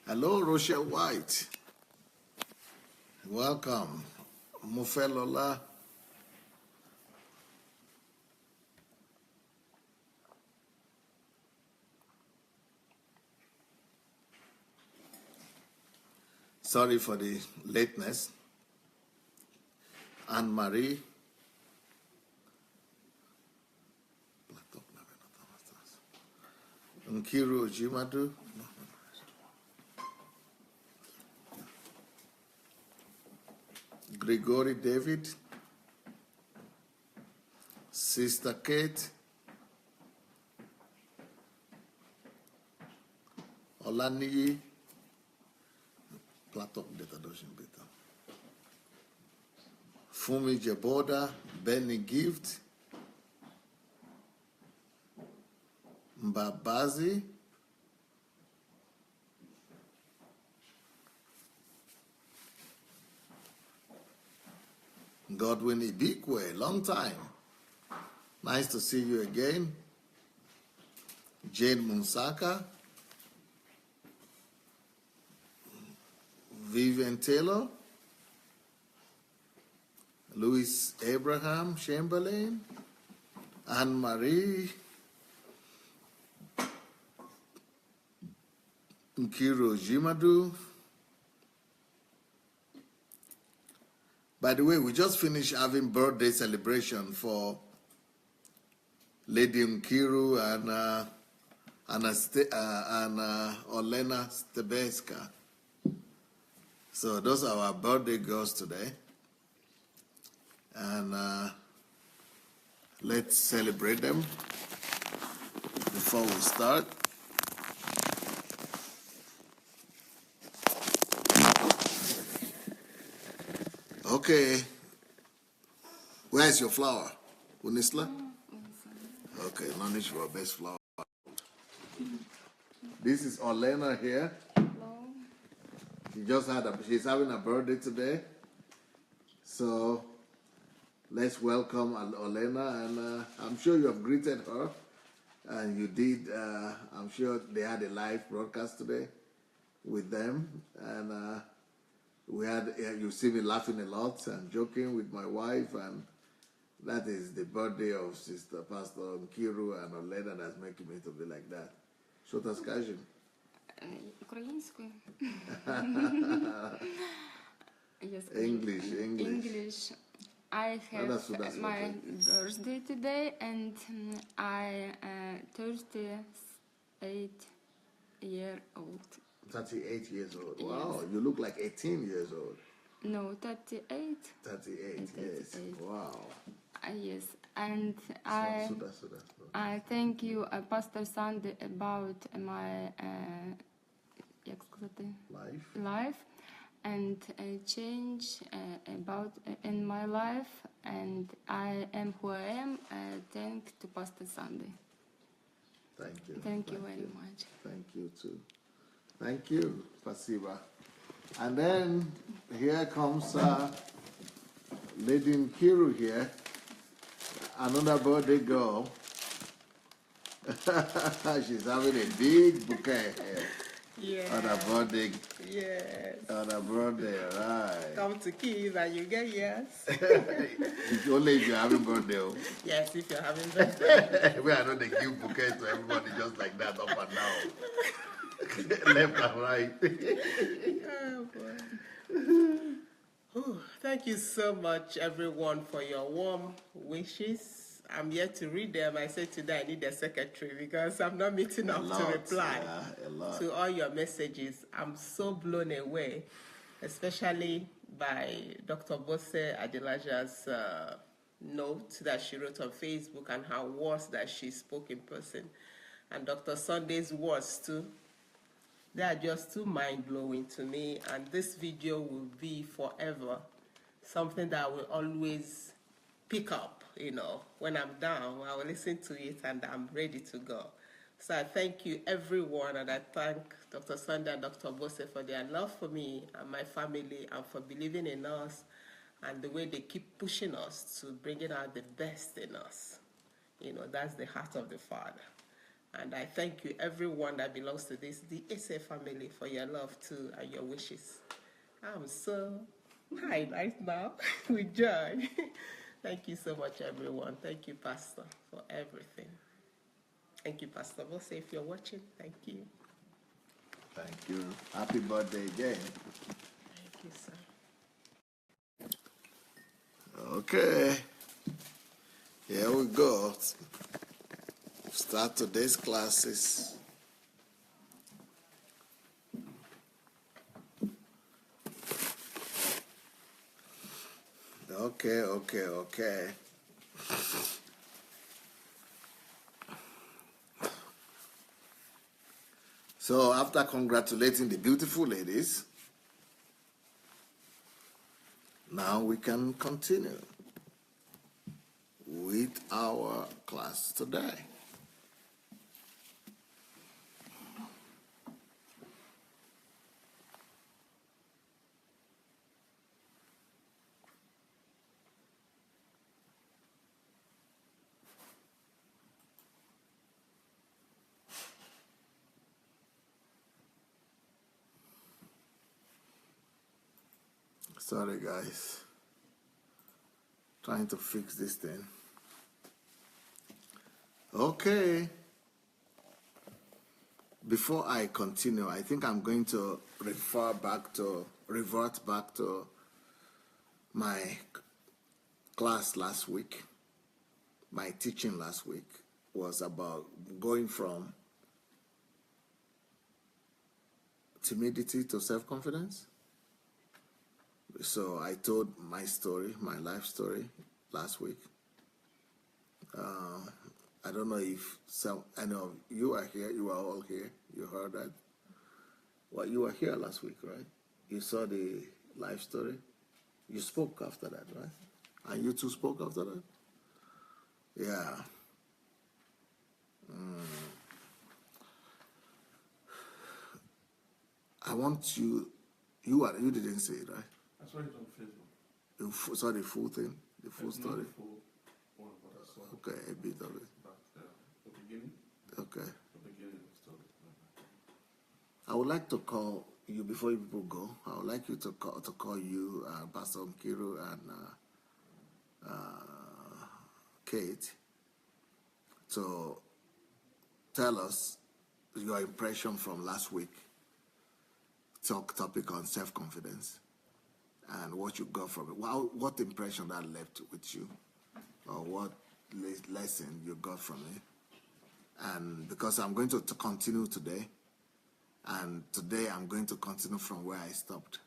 Hello, Rochelle White. Welcome. Mofelola. Sorry for the lateness. Anne-Marie. Nkiru Ojimadu. Gregory David. Sister Kate. Olaniyi. Plato data doesn't better. Fumi Jeboda. Benny Gift. Mbabazi. Godwin Ibikwe, long time. Nice to see you again. Jane Munsaka. Vivian Taylor. Louis Abraham Chamberlain. Anne-Marie. Nkiru Jimadu. By the way, we just finished having birthday celebration for Lady Nkiru and Olena Stebeska. So those are our birthday girls today. And let's celebrate them before we start. Okay. Where's your flower? Unisla? Okay, no need for a best flower. This is Olena here. Hello. She's having a birthday today. So let's welcome Olena, and I'm sure you have greeted her. And you did, I'm sure they had a live broadcast today with them. And you see me laughing a lot and joking with my wife, and that is the birthday of Sister Pastor Nkiru and Olena that's making me to be like that. Що ти скажеш? Українською. English. I have my birthday today, and I 38 years old. 38 years old. Wow, yes. You look like 18 years old. No, 38. 38, yes. Wow. Yes, and I thank you, Pastor Sunday, about my life and change about in my life, and I am who I am. Thank to Pastor Sunday. Thank you. Thank you very much. Thank you too. Thank you, Pasiba. And then here comes Lady Nkiru here, another birthday girl. She's having a big bouquet here. Yeah. On her birthday. Yes. On her birthday, right. Come to kiss and you get yes. It's only if you're having birthday. Yes, if you're having birthday. We are not the give bouquet to everybody just like that, up and down. Left and right. Oh, boy. Oh, thank you so much, everyone, for your warm wishes. I'm yet to read them. I said today I need a secretary because I'm not meeting up to reply to all your messages. I'm so blown away, especially by Dr. BY Adelaja's note that she wrote on Facebook and her words that she spoke in person. And Dr. Sunday's words too. They are just too mind-blowing to me, and this video will be forever something that I will always pick up, when I'm down. I will listen to it and I'm ready to go. So I thank you, everyone, and I thank Dr. Sunday and Dr. BY for their love for me and my family, and for believing in us, and the way they keep pushing us to bringing out the best in us. That's the heart of the Father. And I thank you, everyone that belongs to this, the SA family, for your love too and your wishes. I'm so high right now with joy. Thank you so much, everyone. Thank you, Pastor, for everything. Thank you, Pastor Bose, if you're watching. Thank you. Thank you. Happy birthday again. Thank you, sir. Okay. Here we go. Start today's classes. Okay. So after congratulating the beautiful ladies, now we can continue with our class today. Sorry guys, trying to fix this thing. Okay. Before I continue, I think I'm going to revert back to my class last week. My teaching last week was about going from timidity to self-confidence. So I told my story, my life story last week. I don't know if I know you are here, you are all here, you heard that. Well, you were here last week, right? You saw the life story. You spoke after that, right? And you two spoke after that? Yeah. I want you didn't say it, right? I saw it on Facebook. You saw the full thing, the full story? Not the full one, but I saw Okay, a bit of it. but, the beginning. Okay. The beginning of the story. I would like to call you, before you people go, I would like you to call you, Pastor Nkiru and Kate, to tell us your impression from last week, topic on self-confidence, and what you got from it. What impression that left with you, or what lesson you got from it. And because I'm going to continue today, and today I'm going to continue from where I stopped.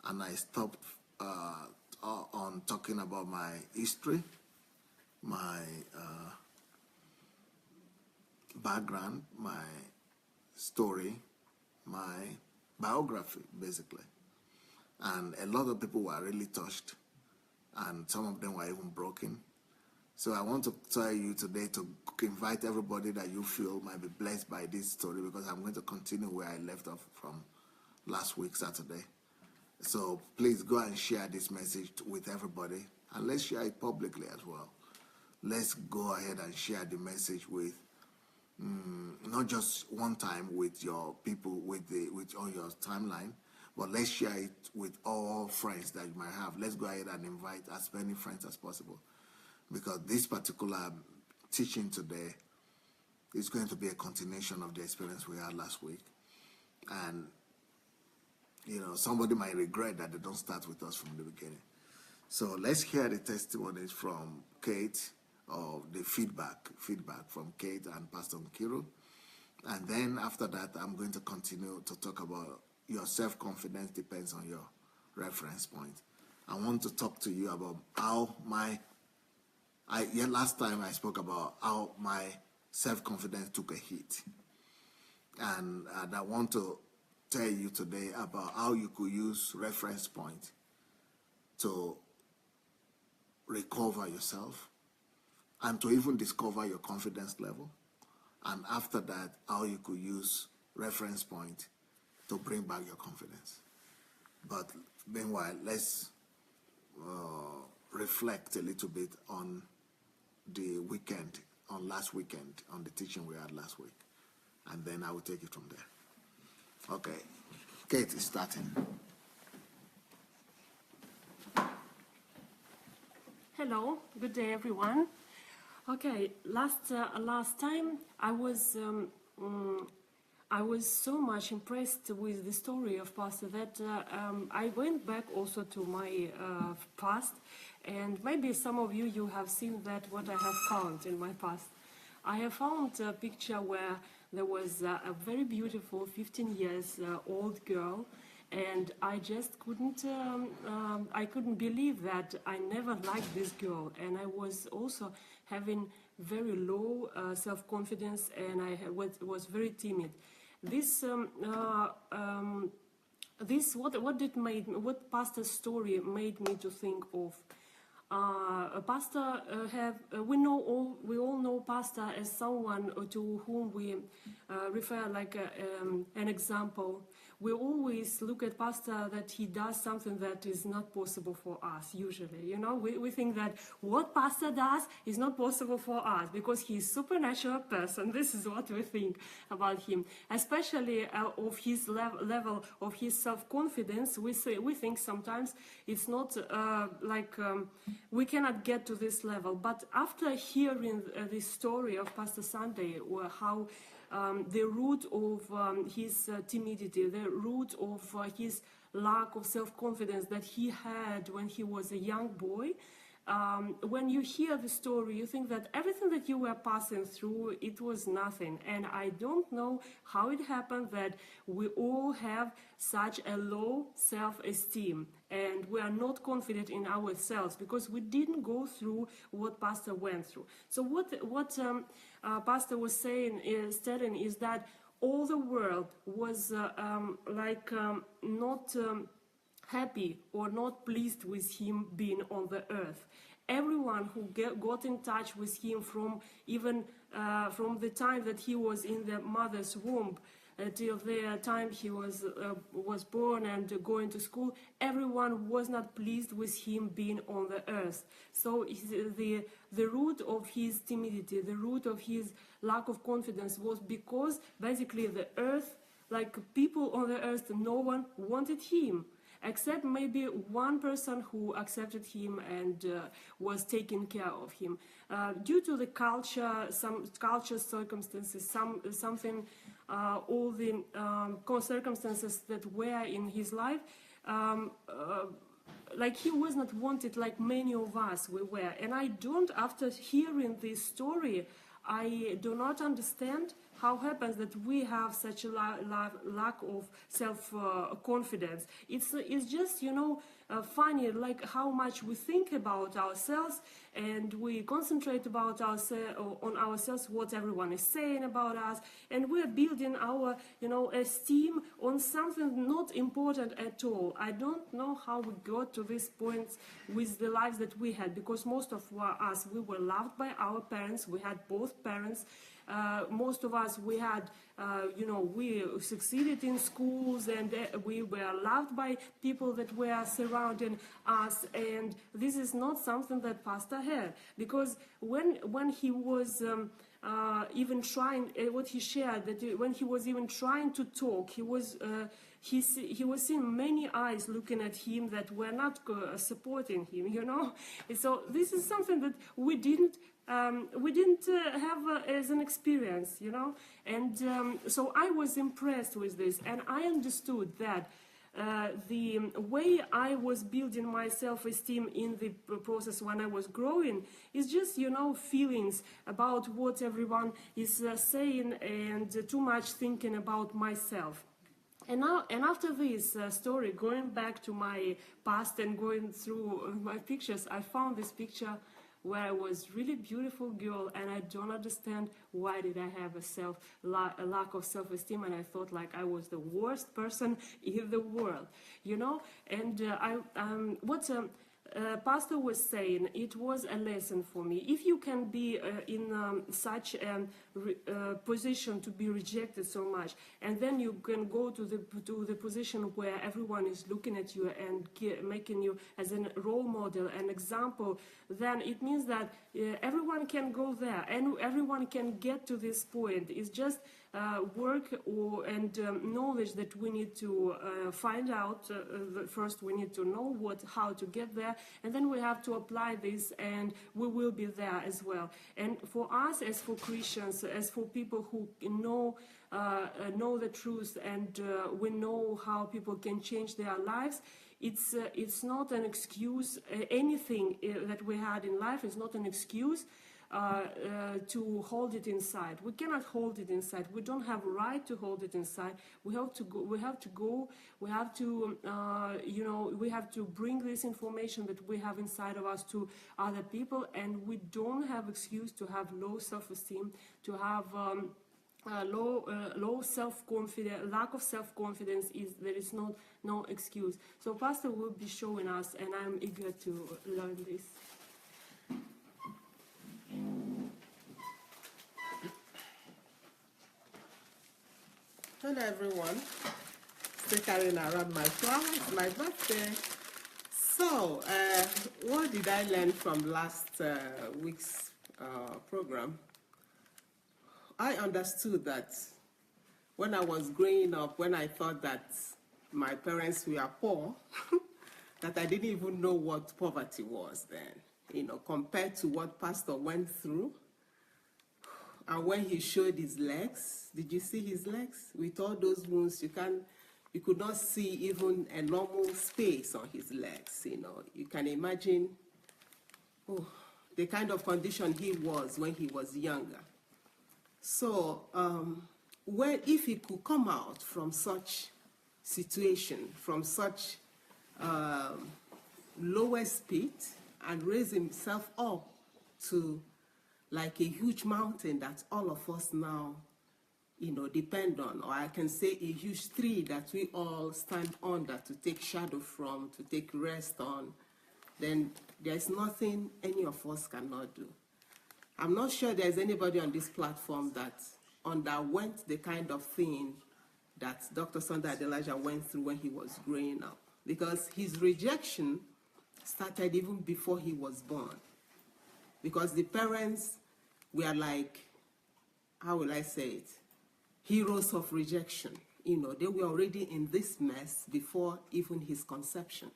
And I stopped on talking about my history, my background, my story, my biography, basically. And a lot of people were really touched, and some of them were even broken. So I want to tell you today to invite everybody that you feel might be blessed by this story, because I'm going to continue where I left off from last week, Saturday. So please go and share this message with everybody, and let's share it publicly as well. Let's go ahead and share the message with not just one time with your people on your timeline, but let's share it with all friends that you might have. Let's go ahead and invite as many friends as possible, because this particular teaching today is going to be a continuation of the experience we had last week. And, somebody might regret that they don't start with us from the beginning. So let's hear the testimonies from Kate, or the feedback from Kate and Pastor Nkiru. And then after that, I'm going to continue to talk about your self-confidence depends on your reference point. I want to talk to you about how last time I spoke about how my self-confidence took a hit. And I want to tell you today about how you could use reference point to recover yourself and to even discover your confidence level. And after that, how you could use reference point to bring back your confidence. But meanwhile, let's reflect a little bit on the weekend on last weekend, on the teaching we had last week. And then I will take it from there. Okay. Kate is starting. Hello, good day everyone. Okay, last time I was so much impressed with the story of Pastor that I went back also to my past, and maybe some of you have seen that what I have found in my past. I have found a picture where there was a very beautiful 15 years old girl, and I just couldn't believe that I never liked this girl, and I was also having very low self-confidence, and I was very timid. What Pastor's story made me to think of. Pastor we all know Pastor as someone to whom we refer like an example. We always look at Pastor that he does something that is not possible for us usually. You know, we think that what Pastor does is not possible for us because he's a supernatural person. This is what we think about him, especially of his level of his self-confidence. We think sometimes it's not we cannot get to this level. But after hearing the story of Pastor Sunday, or how the root of his timidity, the root of his lack of self-confidence that he had when he was a young boy, when you hear the story, you think that everything that you were passing through, it was nothing. And I don't know how it happened that we all have such a low self-esteem and we are not confident in ourselves because we didn't go through what Pastor went through. So what Pastor was saying is that all the world was not happy or not pleased with him being on the earth. Everyone who got in touch with him from the time that he was in the mother's womb till the time he was born and going to school, everyone was not pleased with him being on the earth. So the root of his timidity, the root of his lack of confidence was because basically the earth, like people on the earth, no one wanted him, except maybe one person who accepted him and was taking care of him. Due to the culture, some culture circumstances, all the circumstances that were in his life, like he was not wanted like many of us we were. And after hearing this story, I do not understand how happens that we have such a lack of self-confidence. It's just, funny, like how much we think about ourselves and we concentrate on ourselves, what everyone is saying about us, and we're building our, esteem on something not important at all. I don't know how we got to this point with the lives that we had, because most of us, we were loved by our parents. We had both parents. Most of us, we had, we succeeded in schools, and we were loved by people that were surrounding us. And this is not something that Pastor had, because when he was even trying, what he shared, that when he was even trying to talk, he was seeing many eyes looking at him that were not supporting him, And so this is something that we didn't have as an experience, And so I was impressed with this, and I understood that the way I was building my self-esteem in the process when I was growing is just, feelings about what everyone is saying and too much thinking about myself. And after this story, going back to my past and going through my pictures, I found this picture where I was really beautiful girl, and I don't understand why did I have a lack of self-esteem, and I thought like I was the worst person in the world, And Pastor was saying, it was a lesson for me. If you can be in such a position to be rejected so much, and then you can go to the position where everyone is looking at you and making you as a role model, an example, then it means that everyone can go there and everyone can get to this point. It's just work and knowledge that we need to find out. First we need to know how to get there, and then we have to apply this, and we will be there as well. And for us, as for Christians, as for people who know the truth, and we know how people can change their lives, it's not an excuse. Anything that we had in life is not an excuse to hold it inside. We cannot hold it inside. We don't have a right to hold it inside. We have to go. We have to we have to bring this information that we have inside of us to other people, and we don't have excuse to have low self-esteem, to have low self-confidence, lack of self-confidence. There is no excuse. So Pastor will be showing us, and I'm eager to learn this. Hello everyone. Still carrying around my flowers, my birthday. So, what did I learn from last week's program? I understood that when I was growing up, when I thought that my parents were poor, that I didn't even know what poverty was then, compared to what Pastor went through. And when he showed his legs, did you see his legs? With all those wounds, you could not see even a normal space on his legs. You can imagine the kind of condition he was when he was younger. So, if he could come out from such situation, from such lowest pit, and raise himself up to like a huge mountain that all of us now, depend on, or I can say a huge tree that we all stand under to take shadow from, to take rest on, then there's nothing any of us cannot do. I'm not sure there's anybody on this platform that underwent the kind of thing that Dr. Sunday Adelaja went through when he was growing up, because his rejection started even before he was born. Because the parents were like, how will I say it, heroes of rejection. They were already in this mess before even his conception.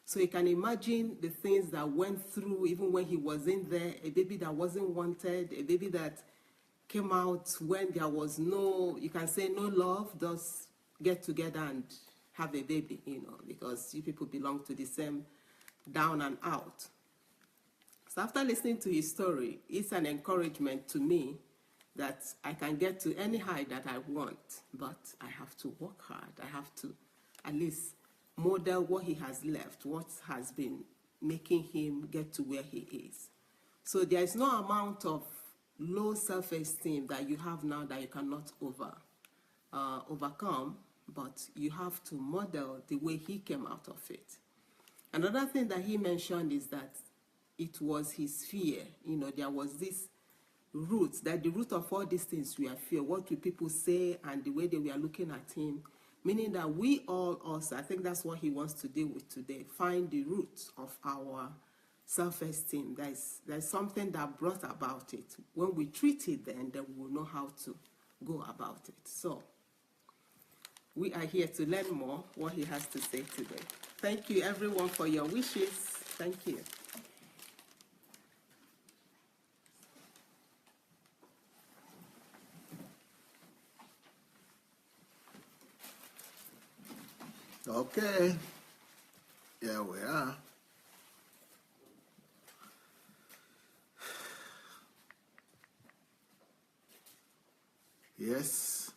So you can imagine the things that went through even when he was in there, a baby that wasn't wanted, a baby that came out when there was no, you can say no love, just get together and have a baby, because you people belong to the same down and out. So after listening to his story, it's an encouragement to me that I can get to any height that I want, but I have to work hard. I have to at least model what he has left, what has been making him get to where he is. So there is no amount of low self-esteem that you have now that you cannot overcome, but you have to model the way he came out of it. Another thing that he mentioned is that it was his fear. There was this root, that the root of all these things were fear. What will people say, and the way they were looking at him, meaning that we all also, I think that's what he wants to deal with today, find the root of our self-esteem. There's something that brought about it. When we treat it, then we will know how to go about it. So, we are here to learn more what he has to say today. Thank you, everyone, for your wishes. Thank you. Okay, here we are. Yes.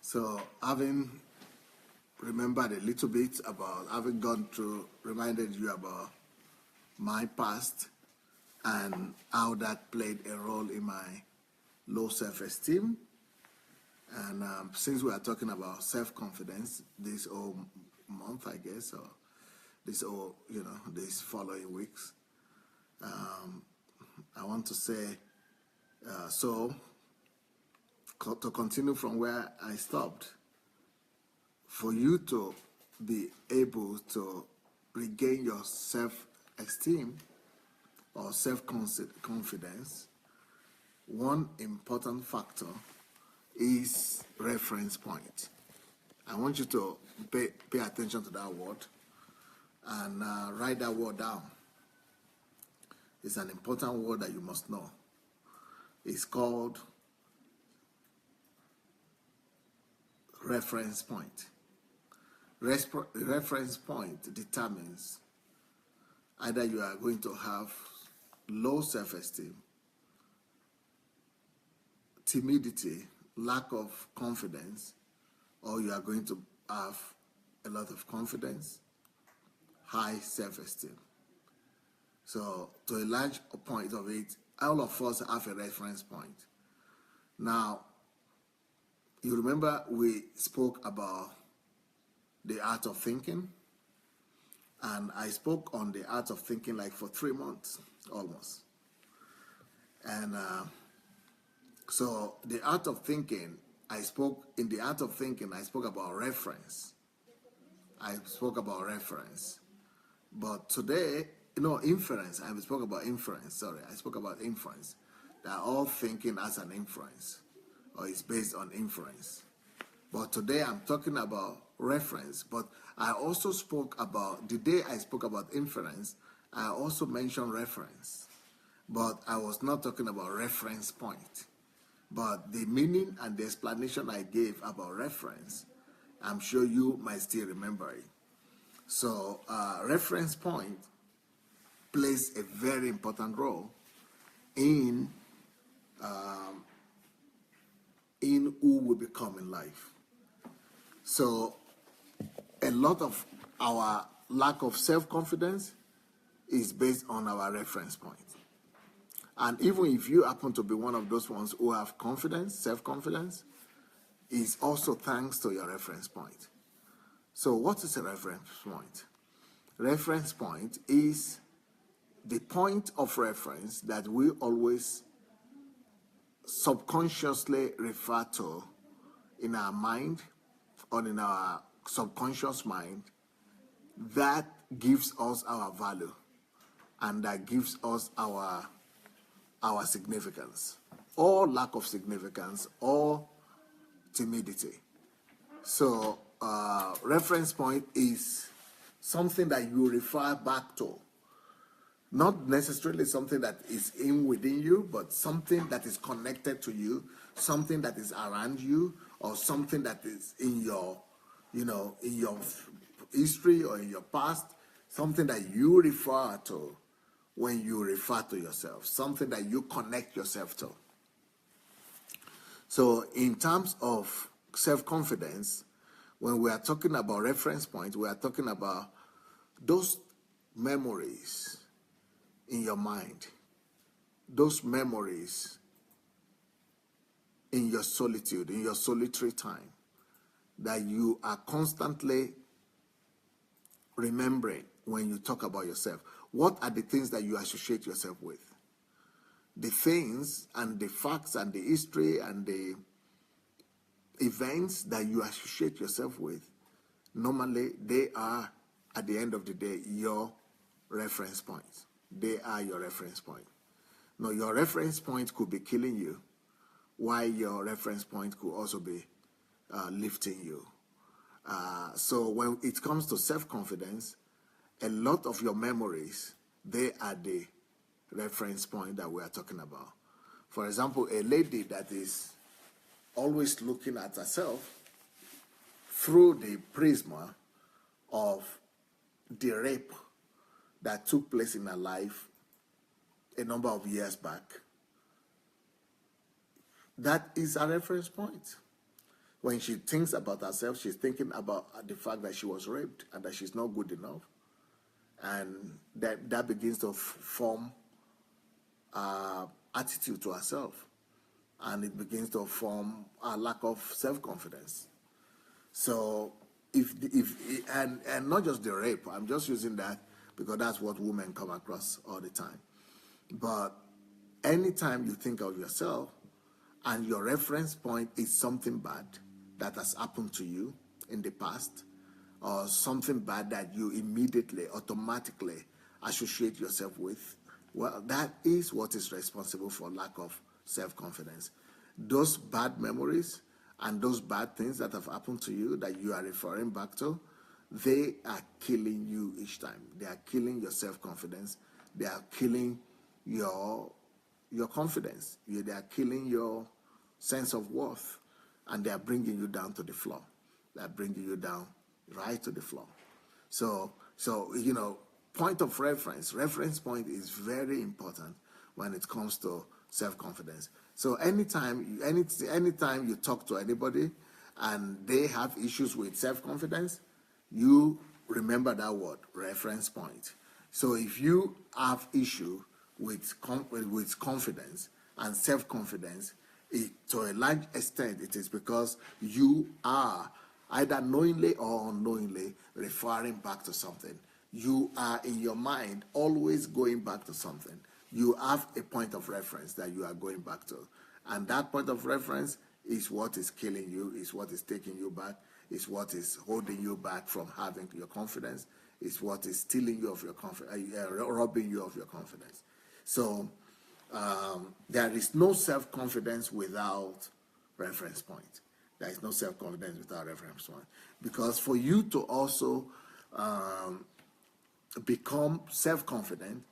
So, having remembered a little bit about, having gone through, reminded you about my past and how that played a role in my low self-esteem. And since we are talking about self-confidence, this month, I guess, or these following weeks. I want to say, to continue from where I stopped, for you to be able to regain your self-esteem or self-confidence, one important factor is reference point. I want you to pay attention to that word and write that word down. It's an important word that you must know. It's called reference point. Reference point determines either you are going to have low self-esteem, timidity, lack of confidence, or you are going to have a lot of confidence, high self-esteem. So to a large point of it, all of us have a reference point. Now, you remember we spoke about the art of thinking, and I spoke on the art of thinking like for 3 months almost. And so the art of thinking, I spoke about reference. But today, inference. I spoke about inference. I spoke about inference. That all thinking has an inference, or is based on inference. But today I'm talking about reference. But I also spoke about, the day I spoke about inference, I also mentioned reference. But I was not talking about reference point. But the meaning and the explanation I gave about reference, I'm sure you might still remember it. So reference point plays a very important role in who we become in life. So a lot of our lack of self-confidence is based on our reference point. And even if you happen to be one of those ones who have confidence, self-confidence, is also thanks to your reference point. So what is a reference point? Reference point is the point of reference that we always subconsciously refer to in our mind or in our subconscious mind that gives us our value and that gives us our significance, or lack of significance, or timidity. So reference point is something that you refer back to. Not necessarily something that is within you, but something that is connected to you, something that is around you, or something that is in your history or in your past, something that you refer to when you refer to yourself, something that you connect yourself to. So in terms of self-confidence, when we are talking about reference points, we are talking about those memories in your mind, those memories in your solitude, in your solitary time, that you are constantly remembering when you talk about yourself. What are the things that you associate yourself with? The things and the facts and the history and the events that you associate yourself with, normally they are, at the end of the day, your reference points. They are your reference point. Now, your reference point could be killing you, while your reference point could also be lifting you. So when it comes to self-confidence, a lot of your memories, they are the reference point that we are talking about. For example, a lady that is always looking at herself through the prism of the rape that took place in her life a number of years back, that is a reference point. When she thinks about herself, she's thinking about the fact that she was raped and that she's not good enough. And that begins to form attitude to herself. And it begins to form a lack of self-confidence. So and not just the rape, I'm just using that because that's what women come across all the time. But anytime you think of yourself and your reference point is something bad that has happened to you in the past, or something bad that you immediately, automatically associate yourself with, well, that is what is responsible for lack of self-confidence. Those bad memories and those bad things that have happened to you that you are referring back to, they are killing you each time. They are killing your self-confidence. They are killing your confidence. They are killing your sense of worth. And they are bringing you down to the floor. They are bringing you down right to the floor. So point of reference point is very important when it comes to self-confidence. So anytime you talk to anybody and they have issues with self-confidence, you remember that word, reference point. So if you have issue with confidence and self-confidence, to a large extent, it is because you are either knowingly or unknowingly referring back to something. You are in your mind always going back to something. You have a point of reference that you are going back to. And that point of reference is what is killing you, is what is taking you back, is what is holding you back from having your confidence, is what is stealing you of your confidence, robbing you of your confidence. So there is no self-confidence without reference point. There is no self-confidence without reference point. Because for you to also become self-confident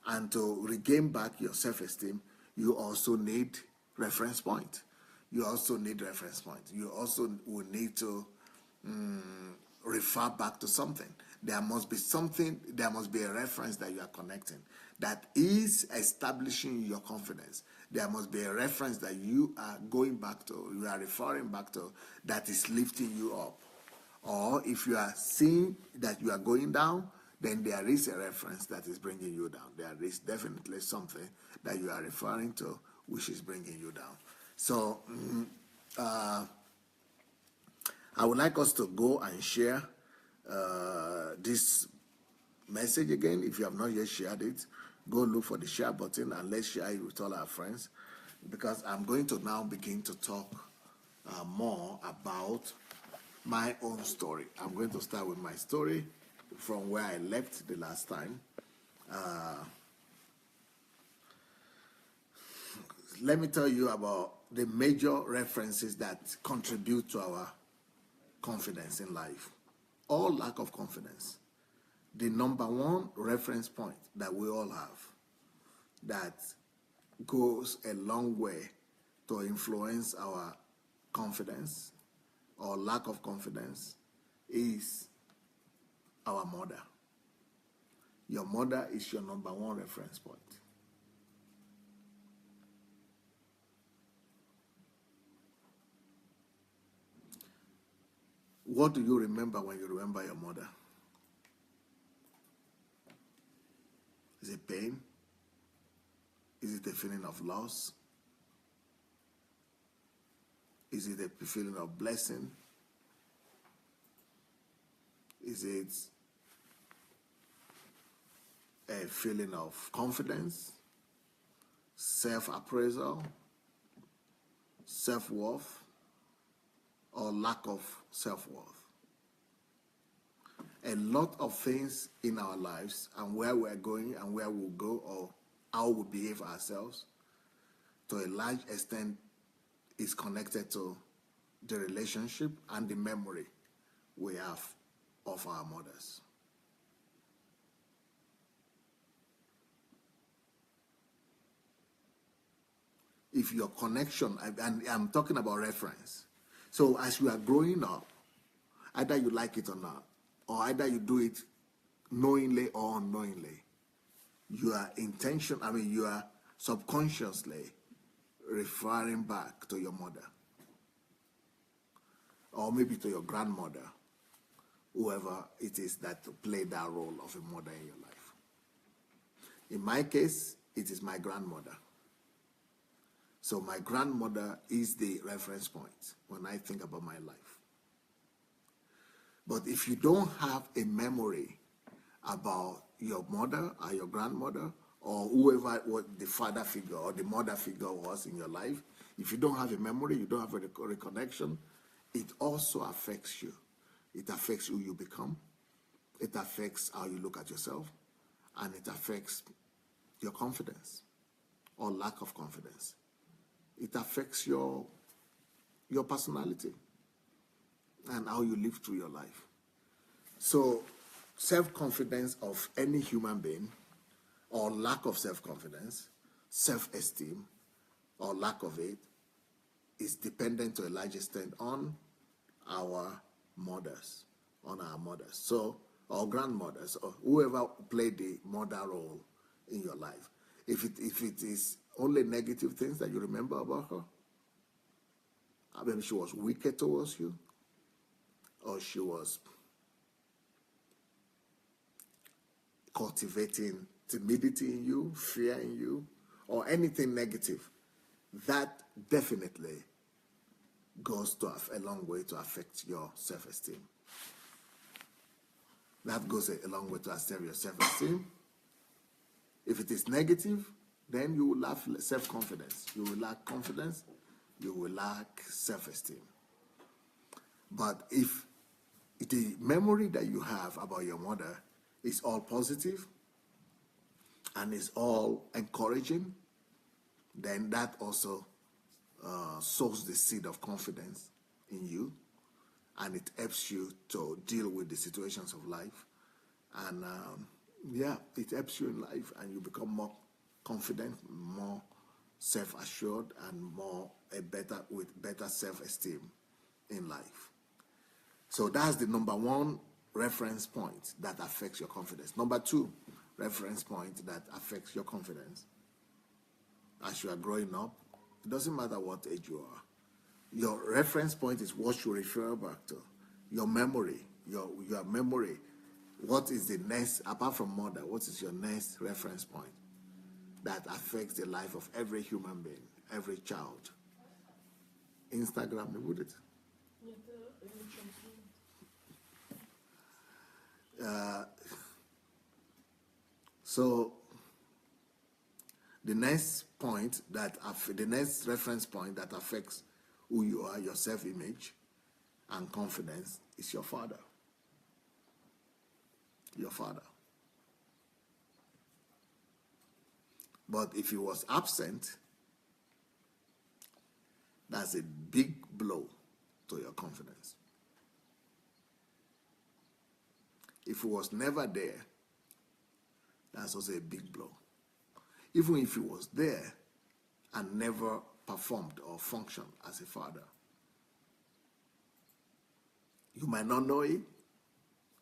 and to regain back your self-esteem, you also need reference point. You also need reference point. You also will need to refer back to something. There must be something, there must be a reference that you are connecting that is establishing your confidence. There must be a reference that you are going back to, you are referring back to, that is lifting you up. Or if you are seeing that you are going down, then there is a reference that is bringing you down. There is definitely something that you are referring to which is bringing you down. So I would like us to go and share this message again. If you have not yet shared it, go look for the share button and let's share it with all our friends, because I'm going to now begin to talk more about my own story. I'm going to start with my story from where I left the last time. Let me tell you about the major references that contribute to our confidence in life, or lack of confidence. The number one reference point that we all have that goes a long way to influence our confidence or lack of confidence is our mother. Your mother is your number one reference point. What do you remember when you remember your mother? Is it pain? Is it a feeling of loss? Is it a feeling of blessing? Is it a feeling of confidence, self-appraisal, self-worth, or lack of self-worth? A lot of things in our lives and where we're going and where we'll go or how we behave ourselves, to a large extent, is connected to the relationship and the memory we have of our mothers. If your connection, and I'm talking about reference, so as you are growing up, either you like it or not, or either you do it knowingly or unknowingly, you are you are subconsciously referring back to your mother, or maybe to your grandmother, whoever it is that played that role of a mother in your life. In my case, it is my grandmother. So my grandmother is the reference point when I think about my life. But if you don't have a memory about your mother or your grandmother or whoever what the father figure or the mother figure was in your life, if you don't have a memory, you don't have a reconnection, it also affects you. It affects who you become. It affects how you look at yourself. And it affects your confidence or lack of confidence. It affects your personality and how you live through your life. So self-confidence of any human being or lack of self-confidence, self-esteem or lack of it is dependent to a large extent on our mothers, So, or grandmothers, or whoever played the mother role in your life. If it is only negative things that you remember about her, maybe she was wicked towards you, or she was cultivating timidity in you, fear in you, or anything negative, that definitely goes to a long way to affect your self-esteem. That goes a long way to affect your self-esteem. If it is negative, then you will lack self-confidence. You will lack confidence. You will lack self-esteem. But if the memory that you have about your mother is all positive and is all encouraging, then that also sows the seed of confidence in you, and it helps you to deal with the situations of life. And it helps you in life, and you become more confident, more self-assured, and with better self-esteem in life. So that's the number one reference point that affects your confidence. Number two reference point that affects your confidence as you are growing up, it doesn't matter what age you are. Your reference point is what you refer back to. Your memory, your memory. What is the next, apart from mother, what is your next reference point that affects the life of every human being, every child? Instagram, would it? So the next reference point that affects who you are, your self-image and confidence, is your father. Your father. But if he was absent, that's a big blow to your confidence. If he was never there, that's also a big blow. Even if he was there and never performed or functioned as a father, you might not know it,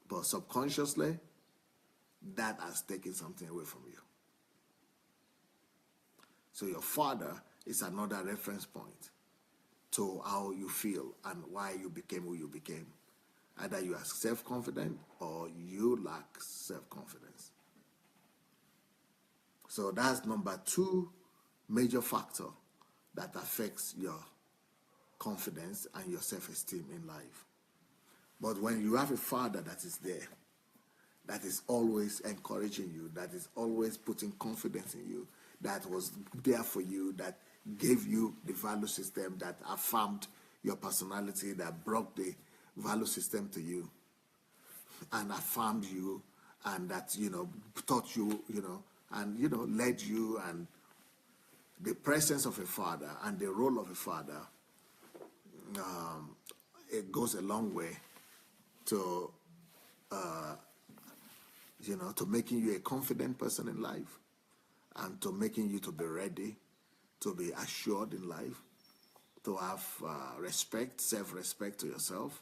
but subconsciously, that has taken something away from you. So your father is another reference point to how you feel and why you became who you became. Either you are self-confident or you lack self-confidence. So that's number two major factor that affects your confidence and your self-esteem in life. But when you have a father that is there, that is always encouraging you, that is always putting confidence in you, that was there for you, that gave you the value system, that affirmed your personality, that brought the value system to you and affirmed you, and that, taught you, and, led you, and the presence of a father and the role of a father, it goes a long way to, to making you a confident person in life, and to making you to be ready, to be assured in life, to have respect, self-respect to yourself,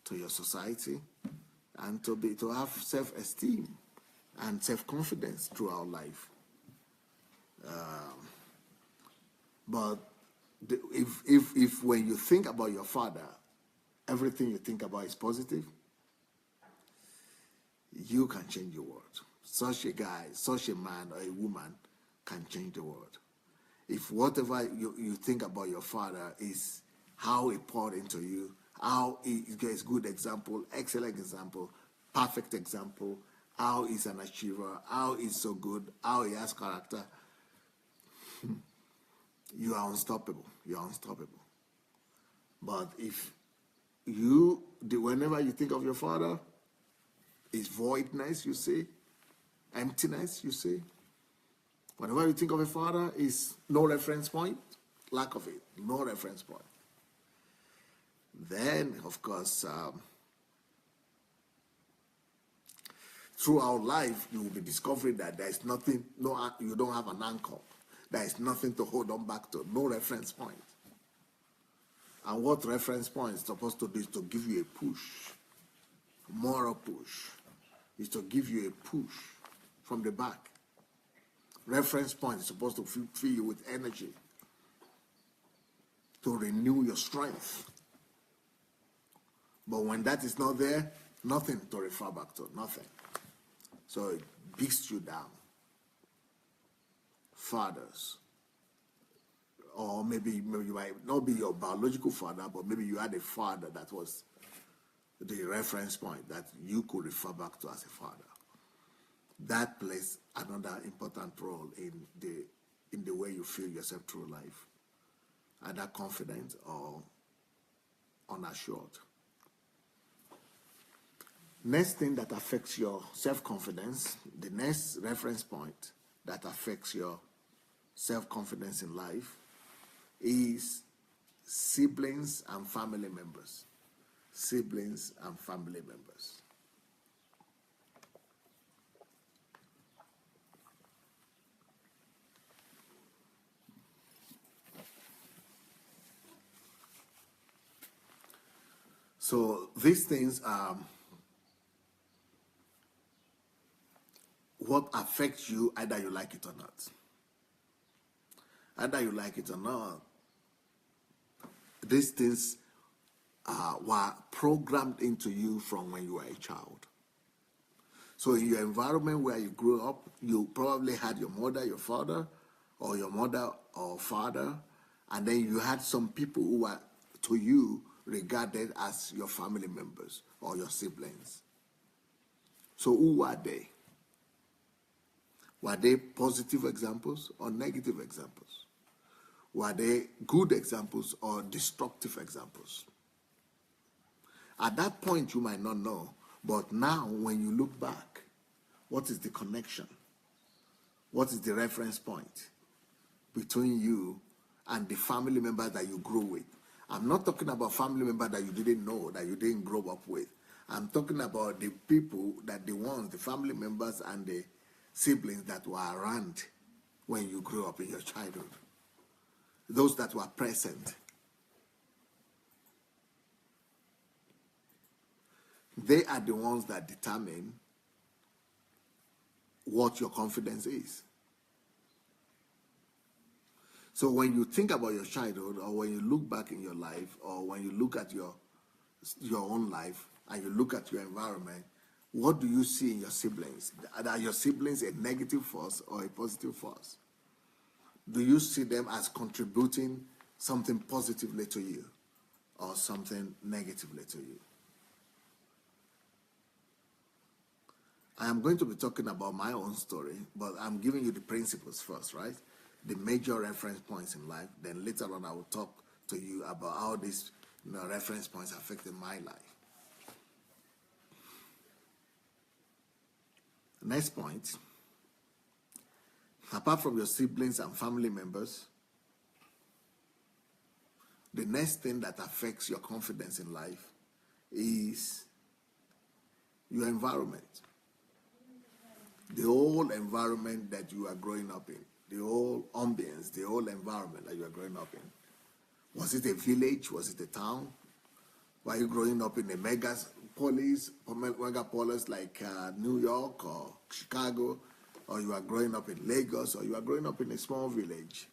to your society, and to have self-esteem and self-confidence throughout life. But if when you think about your father, everything you think about is positive, you can change the world. Such a guy, such a man or a woman can change the world. If whatever you think about your father is how he poured into you, how he is good example, excellent example, perfect example, how he's an achiever, how he's so good, how he has character. You are unstoppable. You are unstoppable. But if whenever you think of your father, it's voidness, you see, emptiness, you see. Whenever you think of a father, is no reference point, lack of it, no reference point. Then, of course, throughout life, you will be discovering that there is nothing, you don't have an anchor. There is nothing to hold on back to, no reference point. And what reference point is supposed to do is to give you a push, moral push, is to give you a push from the back. Reference point is supposed to fill you with energy, to renew your strength. But when that is not there, nothing to refer back to, nothing. So it beats you down. Fathers, or maybe you might not be your biological father, but maybe you had a father that was the reference point that you could refer back to as a father. That plays another important role in the way you feel yourself through life, either confident or unassured. Next thing that affects your self-confidence, the next reference point that affects your self-confidence in life is siblings and family members. Siblings and family members. So these things are what affects you, either you like it or not. Either you like it or not, these things were programmed into you from when you were a child. So in your environment where you grew up, you probably had your mother, your father, or your mother or father, and then you had some people who were, to you, regarded as your family members or your siblings. So who were they? Were they positive examples or negative examples? Were they good examples or destructive examples? At that point, you might not know, but now when you look back, what is the connection? What is the reference point between you and the family members that you grew with? I'm not talking about family members that you didn't know, that you didn't grow up with. I'm talking about the people that the family members and the siblings that were around when you grew up in your childhood. Those that were present. They are the ones that determine what your confidence is. So when you think about your childhood, or when you look back in your life, or when you look at your own life, and you look at your environment, what do you see in your siblings? Are your siblings a negative force or a positive force? Do you see them as contributing something positively to you or something negatively to you? I am going to be talking about my own story, but I'm giving you the principles first, right? The major reference points in life. Then later on, I will talk to you about how these reference points affected my life. Next point. Apart from your siblings and family members, the next thing that affects your confidence in life is your environment. The whole environment that you are growing up in, the whole ambience, the whole environment that you are growing up in. Was it a village? Was it a town? Were you growing up in a megapolis like New York or Chicago? Or you are growing up in Lagos? Or you are growing up in a small village?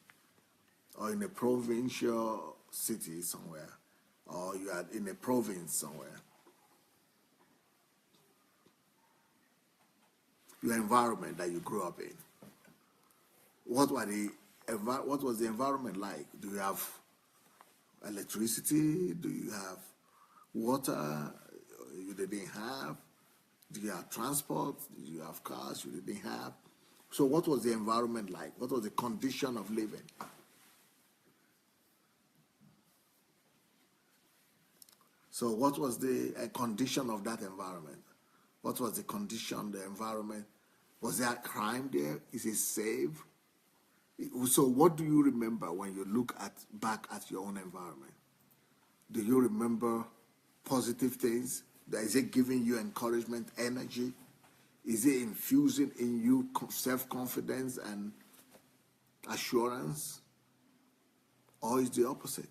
Or in a provincial city somewhere? Or you are in a province somewhere? Your environment that you grew up in. What was the environment like? Do you have electricity? Do you have water you didn't have? Do you have transport? Do you have cars you didn't have? So what was the environment like? What was the condition of living? So what was the condition of that environment? What was the condition, the environment? Was there crime there? Is it safe? So what do you remember when you look back at your own environment? Do you remember positive things? Is it giving you encouragement, energy? Is it infusing in you self-confidence and assurance? Or is the opposite?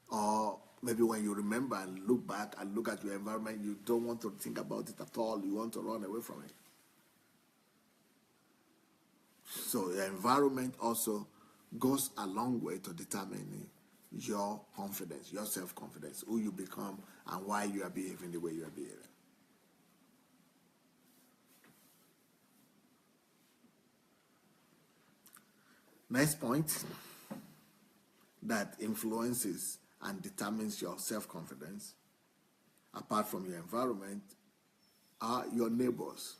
Or maybe when you remember and look back and look at your environment, you don't want to think about it at all. You want to run away from it. So the environment also goes a long way to determining your confidence, your self-confidence, who you become, and why you are behaving the way you are behaving. Next point that influences and determines your self-confidence, apart from your environment, are your neighbors.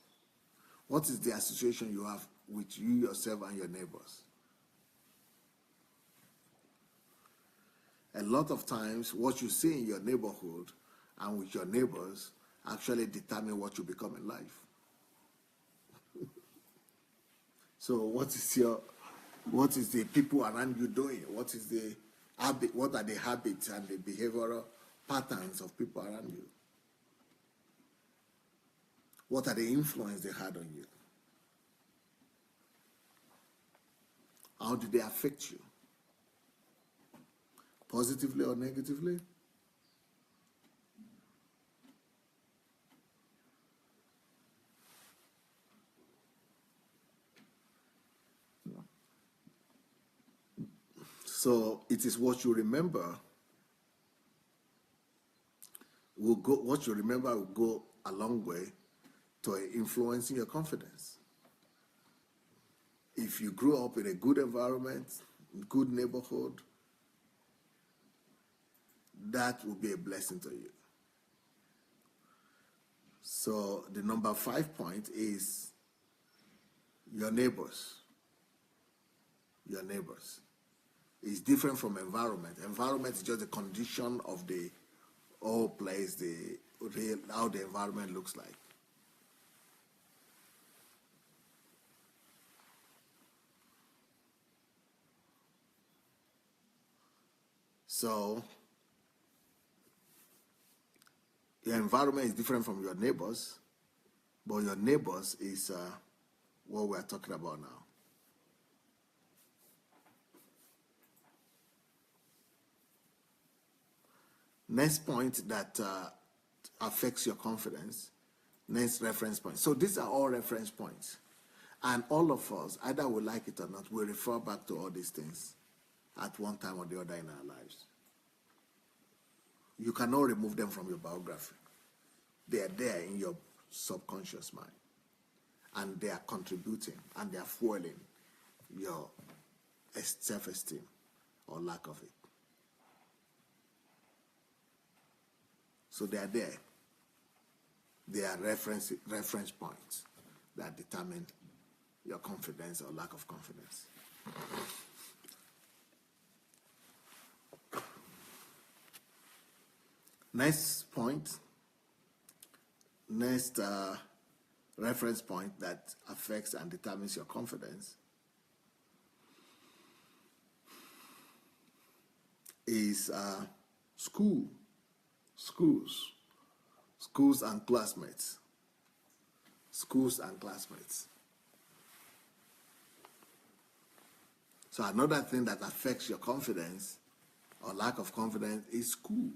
What is the association you have with you, yourself, and your neighbors? A lot of times, what you see in your neighborhood and with your neighbors actually determine what you become in life. So what is the people around you doing? What is the habit? What are the habits and the behavioral patterns of people around you? What are the influence they had on you? How do they affect you? Positively or negatively? So it is what you remember what you remember will go a long way to influencing your confidence. If you grew up in a good environment, good neighborhood, that will be a blessing to you. So the number 5 point is your neighbors. Your neighbors. It's different from environment. Environment is just the condition of the whole place, how the environment looks like. So your environment is different from your neighbors, but your neighbors is what we're talking about now. Next point that affects your confidence, next reference point. So these are all reference points. And all of us, either we like it or not, we refer back to all these things at one time or the other in our lives. You cannot remove them from your biography. They are there in your subconscious mind. And they are contributing and they are fueling your self-esteem or lack of it. So they are there. They are reference points that determine your confidence or lack of confidence. Next reference point that affects and determines your confidence is schools and classmates. Schools and classmates. So another thing that affects your confidence or lack of confidence is school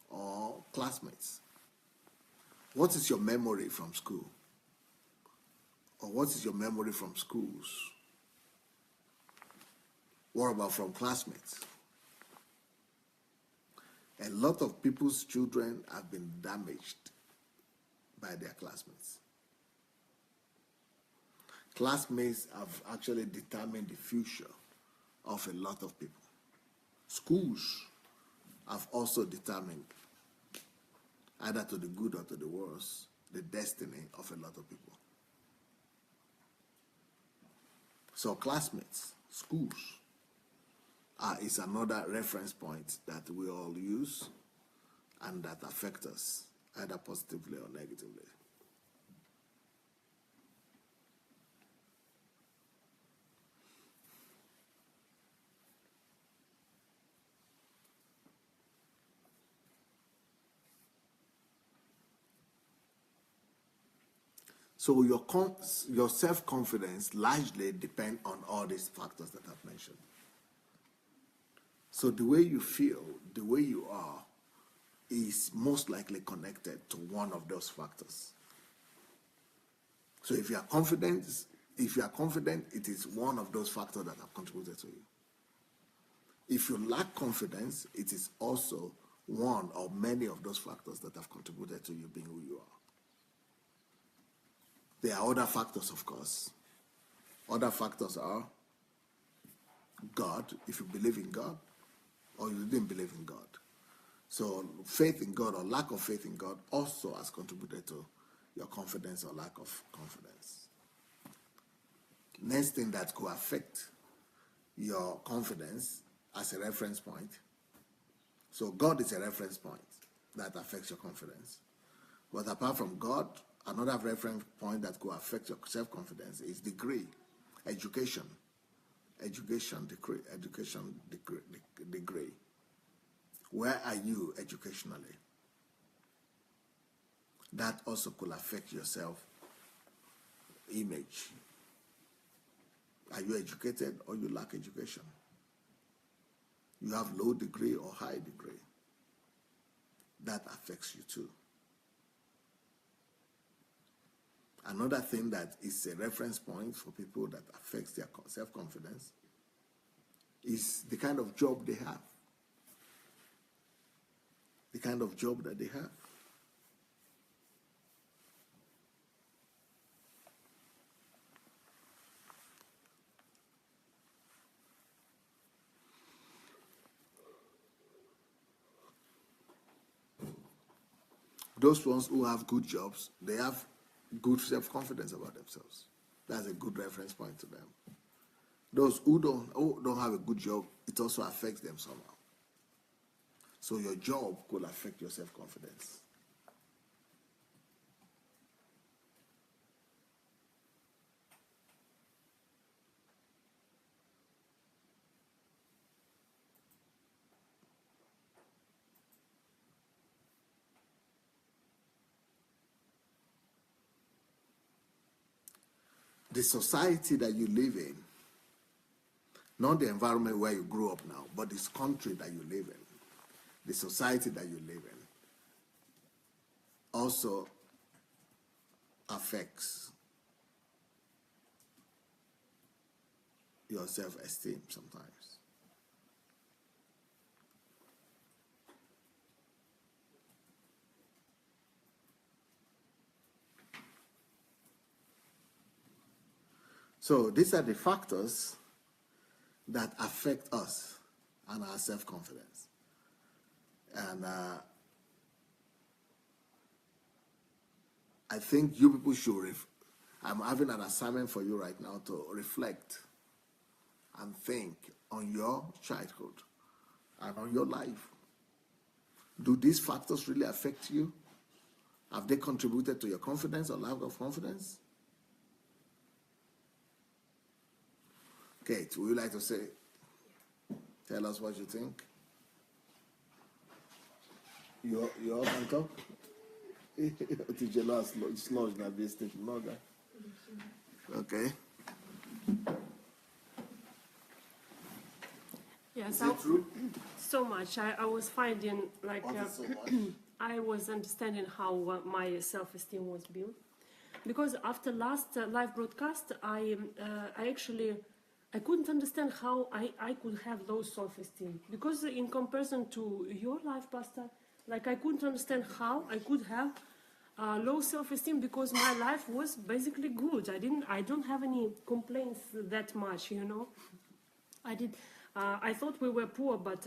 or classmates. What is your memory from school? Or what is your memory from schools? What about from classmates? A lot of people's children have been damaged by their classmates. Classmates have actually determined the future of a lot of people. Schools have also determined either to the good or to the worse, the destiny of a lot of people. So classmates, schools, is another reference point that we all use and that affect us either positively or negatively. So your self-confidence largely depends on all these factors that I've mentioned. So the way you feel, the way you are, is most likely connected to one of those factors. So if you are confident, it is one of those factors that have contributed to you. If you lack confidence, it is also one or many of those factors that have contributed to you being who you are. There are other factors, of course. Other factors are God, if you believe in God, or you didn't believe in God. So faith in God or lack of faith in God also has contributed to your confidence or lack of confidence. Next thing that could affect your confidence as a reference point. So God is a reference point that affects your confidence. But apart from God, another reference point that could affect your self-confidence is degree, education degree. Where are you educationally? That also could affect your self-image. Are you educated or you lack education? You have low degree or high degree. That affects you too. Another thing that is a reference point for people that affects their self-confidence is the kind of job they have. The kind of job that they have. Those ones who have good jobs, they have good self-confidence about themselves. That's a good reference point to them. Those who don't have a good job, it also affects them somehow. So your job could affect your self-confidence. The society that you live in, not the environment where you grew up now, but this country that you live in, the society that you live in, also affects your self-esteem sometimes. So these are the factors that affect us and our self-confidence. And I think you people should, I'm having an assignment for you right now to reflect and think on your childhood and on your life. Do these factors really affect you? Have they contributed to your confidence or lack of confidence? Kate, would you like to tell us what you think? You all can talk? Okay. Yes, Is it true? so much. I was finding like What is so much? I was understanding how my self-esteem was built, because after last live broadcast, I couldn't understand how I could have low self-esteem, because in comparison to your life, Pastor, like I couldn't understand how I could have low self-esteem, because my life was basically good. I don't have any complaints that much, you know. I thought we were poor, but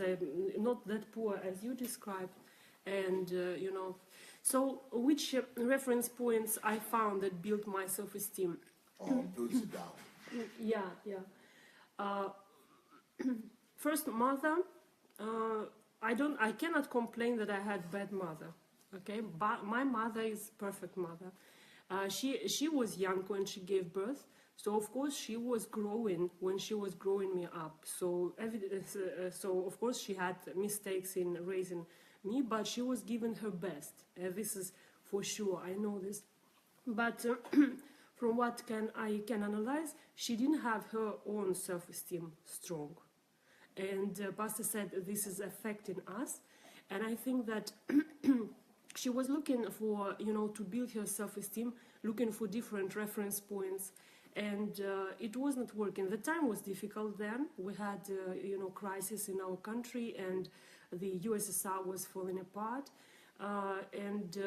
not that poor as you described, and you know. So, which reference points I found that built my self-esteem? Builds it down. Yeah. First, mother. I cannot complain that I had bad mother. Okay, but my mother is perfect mother. She was young when she gave birth, so of course she was growing when she was growing me up. So of course she had mistakes in raising me, but she was giving her best. This is for sure. I know this, but from what I can analyze, she didn't have her own self-esteem strong, and Pastor said this is affecting us, and I think that. She was looking for, to build her self-esteem, looking for different reference points, and it was not working. The time was difficult then. We had, crisis in our country, and the USSR was falling apart, and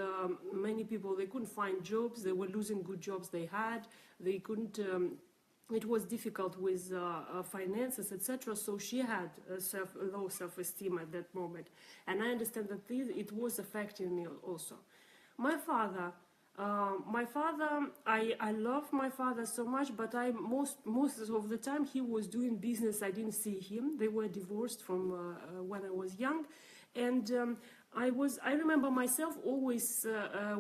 many people, they couldn't find jobs. They were losing good jobs they had. They couldn't. It was difficult with finances, etc. So she had low self-esteem at that moment, and I understand that it was affecting me also. My father, I love my father so much, but most of the time he was doing business. I didn't see him. They were divorced from when I was young, and I remember myself always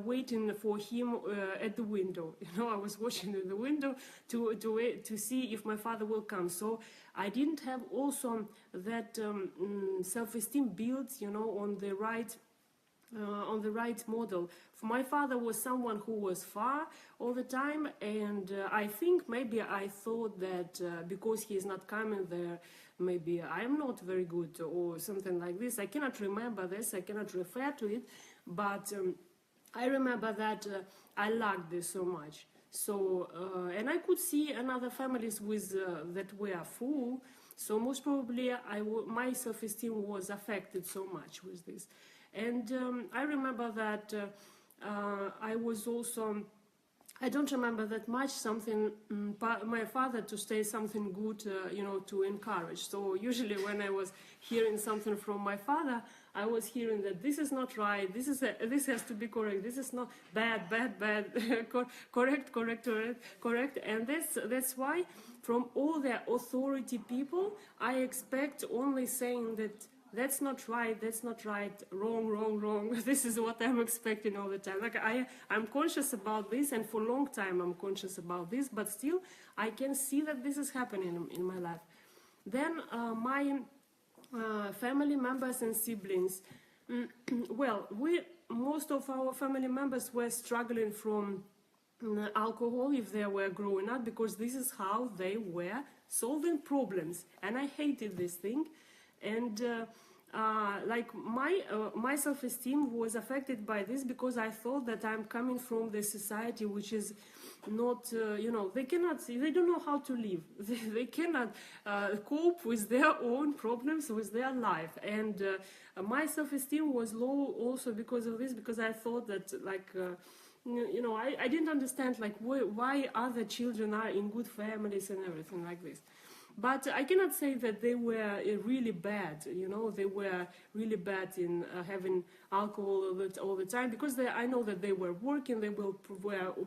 waiting for him at the window. I was watching in the window to see if my father will come. So I didn't have also that self-esteem built, on the right model. My father was someone who was far all the time, and I think maybe I thought that because he is not coming there, maybe I'm not very good or something like this. I cannot remember this, I cannot refer to it, but I remember that I lacked this so much. So, and I could see another families with that were full, so most probably my self-esteem was affected so much with this. And I remember that I was also, I don't remember that much something, my father to say something good, to encourage. So usually when I was hearing something from my father, I was hearing that this is not right, this has to be correct, this is not bad, correct. And that's why from all the authority people, I expect only saying that that's not right, wrong. This is what I'm expecting all the time. Like I'm conscious about this, and for a long time I'm conscious about this, but still I can see that this is happening in my life. Then my family members and siblings, well, most of our family members were struggling from alcohol if they were growing up, because this is how they were solving problems, and I hated this thing. And like my self-esteem was affected by this, because I thought that I'm coming from the society which is not, they don't know how to live. They cannot cope with their own problems, with their life. And my self-esteem was low also because of this, because I thought that I didn't understand like why other children are in good families and everything like this. But I cannot say that they were really bad, they were really bad in having alcohol all the time, because I know that they were working, they were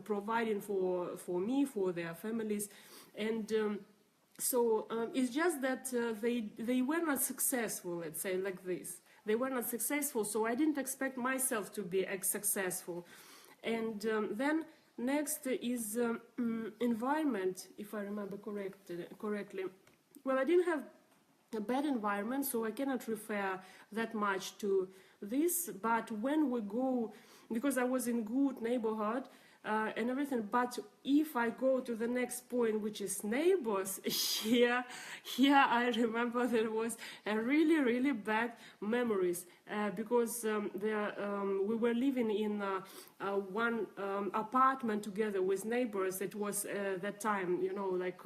providing for me, for their families, and so it's just that they were not successful, let's say like this. They were not successful, so I didn't expect myself to be successful. And then next is environment, if I remember correctly. Well, I didn't have a bad environment, so I cannot refer that much to this. But when we go, because I was in good neighborhood and everything, but if I go to the next point, which is neighbors, here I remember there was a really bad memories, because we were living in one apartment together with neighbors. It was that time, like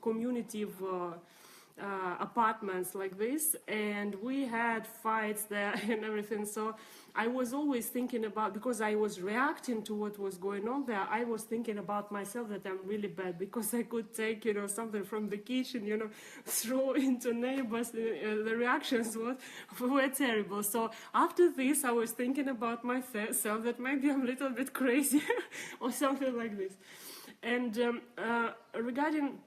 community of apartments like this, and we had fights there and everything. So I was always thinking about, because I was reacting to what was going on there, I was thinking about myself that I'm really bad, because I could take, something from the kitchen, throw into neighbors. The reactions were terrible. So after this, I was thinking about myself that maybe I'm a little bit crazy or something like this. And regarding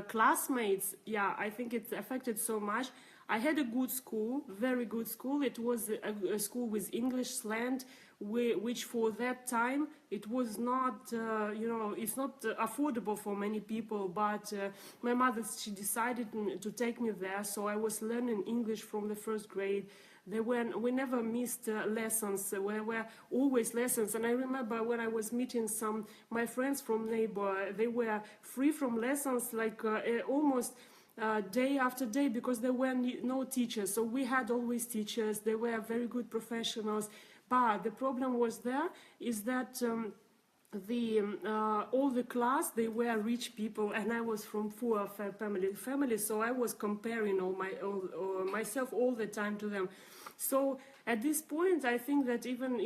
classmates, yeah, I think it affected so much. I had a good school, very good school. It was a school with English slant, which for that time, it was not, it's not affordable for many people, but my mother, she decided to take me there, so I was learning English from the first grade. We never missed lessons. There were always lessons. And I remember when I was meeting my friends from neighbor, they were free from lessons like almost day after day, because there were no teachers. So we had always teachers. They were very good professionals. But the problem was is that all the class, they were rich people, and I was from poor family, so I was comparing myself all the time to them. So at this point, I think that even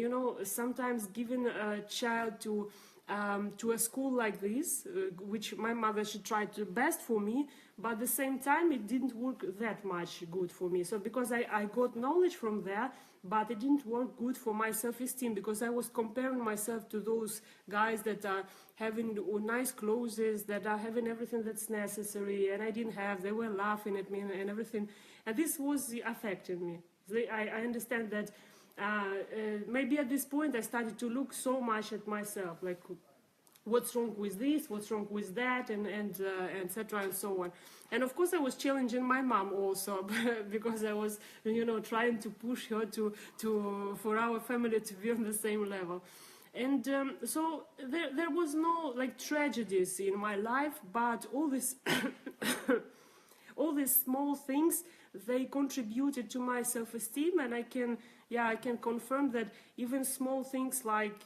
sometimes giving a child to a school like this, which my mother, she tried the best for me, but at the same time it didn't work that much good for me. So because I got knowledge from there, but it didn't work good for my self-esteem, because I was comparing myself to those guys that are having nice clothes, that are having everything that's necessary, and I didn't have. They were laughing at me and everything, and this was affecting me. I understand that maybe at this point I started to look so much at myself, like what's wrong with this, what's wrong with that, and etc. and so on. And of course I was challenging my mom also, because I was trying to push her for our family to be on the same level. And so there was no like tragedies in my life, but all this all these small things, they contributed to my self-esteem, and I can confirm that even small things like,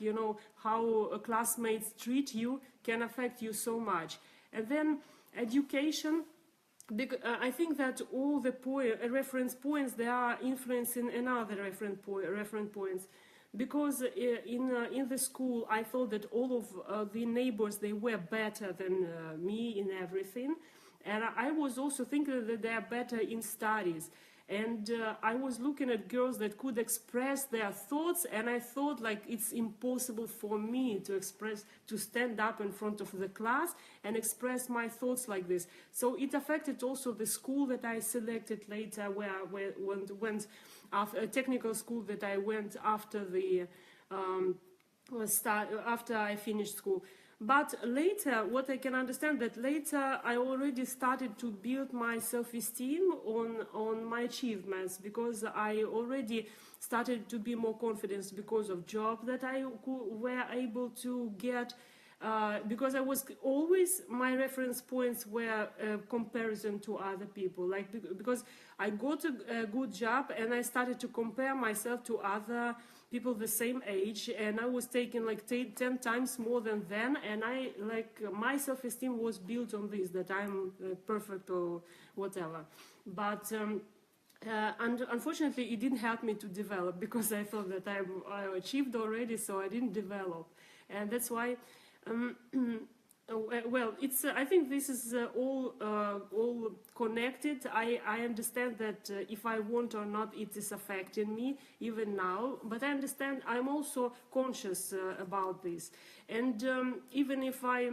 how classmates treat you can affect you so much. And then education, I think that all the reference points, they are influencing another reference points. Because in the school, I thought that all of the neighbors, they were better than me in everything. And I was also thinking that they are better in studies. And I was looking at girls that could express their thoughts, and I thought like it's impossible for me to stand up in front of the class and express my thoughts like this. So it affected also the school that I selected later, where I went after a technical school that I went after after I finished school. But later, what I can understand, that later I already started to build my self-esteem on my achievements, because I already started to be more confident because of job that I were able to get, because I was always, my reference points were comparison to other people, like because I got a good job and I started to compare myself to other people the same age, and I was taking like 10 times more than them, and my self-esteem was built on this, that I'm perfect or whatever. But and unfortunately it didn't help me to develop, because I thought that I achieved already, so I didn't develop. And that's why well, it's I think this is all connected. I understand that if I want or not, it is affecting me even now, but I understand I'm also conscious about this. And even if I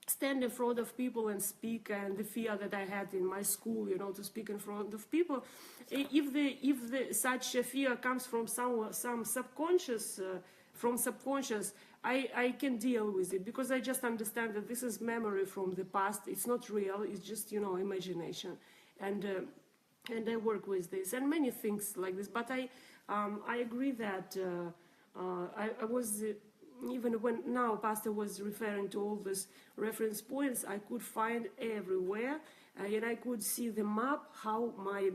stand in front of people and speak, and the fear that I had in my school, to speak in front of people, if such a fear comes from some subconscious, I can deal with it, because I just understand that this is memory from the past. It's not real. It's just imagination, and I work with this and many things like this. But I agree that I was even when now Pastor was referring to all these reference points, I could find everywhere, and I could see the map how my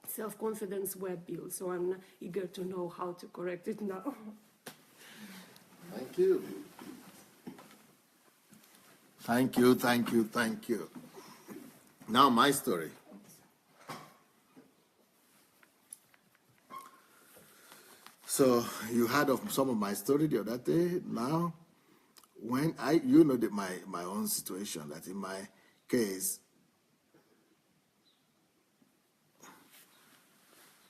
self-confidence were built. So I'm eager to know how to correct it now. Thank you. Thank you, thank you, thank you. Now my story. So you heard of some of my story the other day. Now, when that my own situation, that in my case,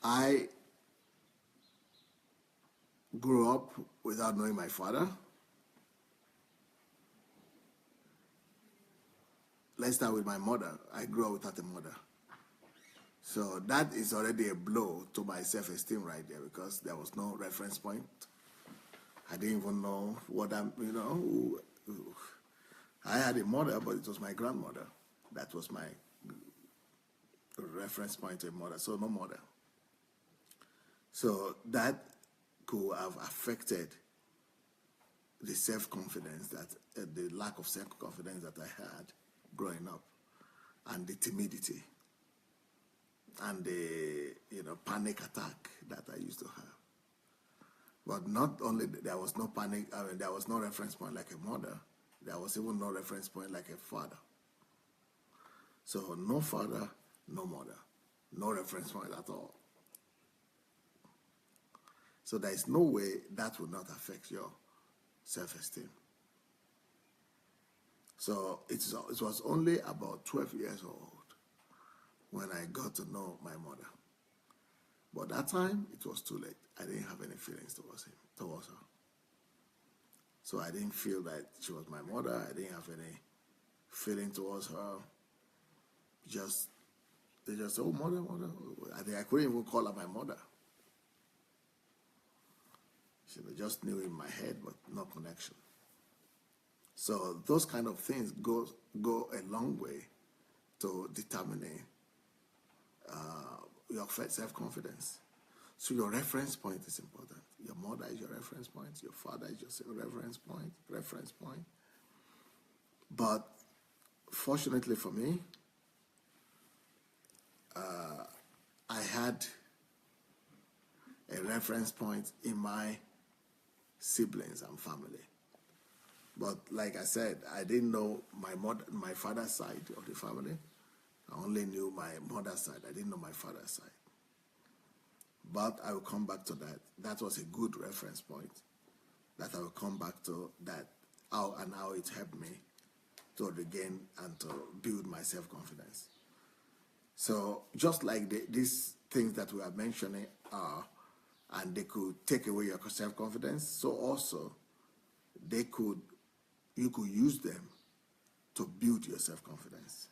I grew up without knowing my father. Let's start with my mother. I grew up without a mother. So that is already a blow to my self-esteem right there, because there was no reference point. I didn't even know what I had a mother, but it was my grandmother. That was my reference point to a mother, so no mother. So that could have affected the self-confidence the lack of self-confidence that I had growing up, and the timidity, and the panic attack that I used to have. But not only there was no panic, there was no reference point like a mother. There was even no reference point like a father. So no father, no mother, no reference point at all. So there is no way that will not affect your self-esteem. So it was only about 12 years old when I got to know my mother. But that time, it was too late. I didn't have any feelings towards her. So I didn't feel that she was my mother. I didn't have any feeling towards her. They just said, oh, mother. I couldn't even call her my mother. She just knew in my head, but no connection. So those kind of things go a long way to determining your self-confidence. So your reference point is important. Your mother is your reference point. Your father is your reference point. But fortunately for me, I had a reference point in my siblings and family. But like I said, I didn't know my father's side of the family. I only knew my mother's side. I didn't know my father's side. But I will come back to that. That was a good reference point that I will come back to, that how it helped me to regain and to build my self-confidence. So just like these things that we are mentioning are, and they could take away your self-confidence, so also you could use them to build your self-confidence.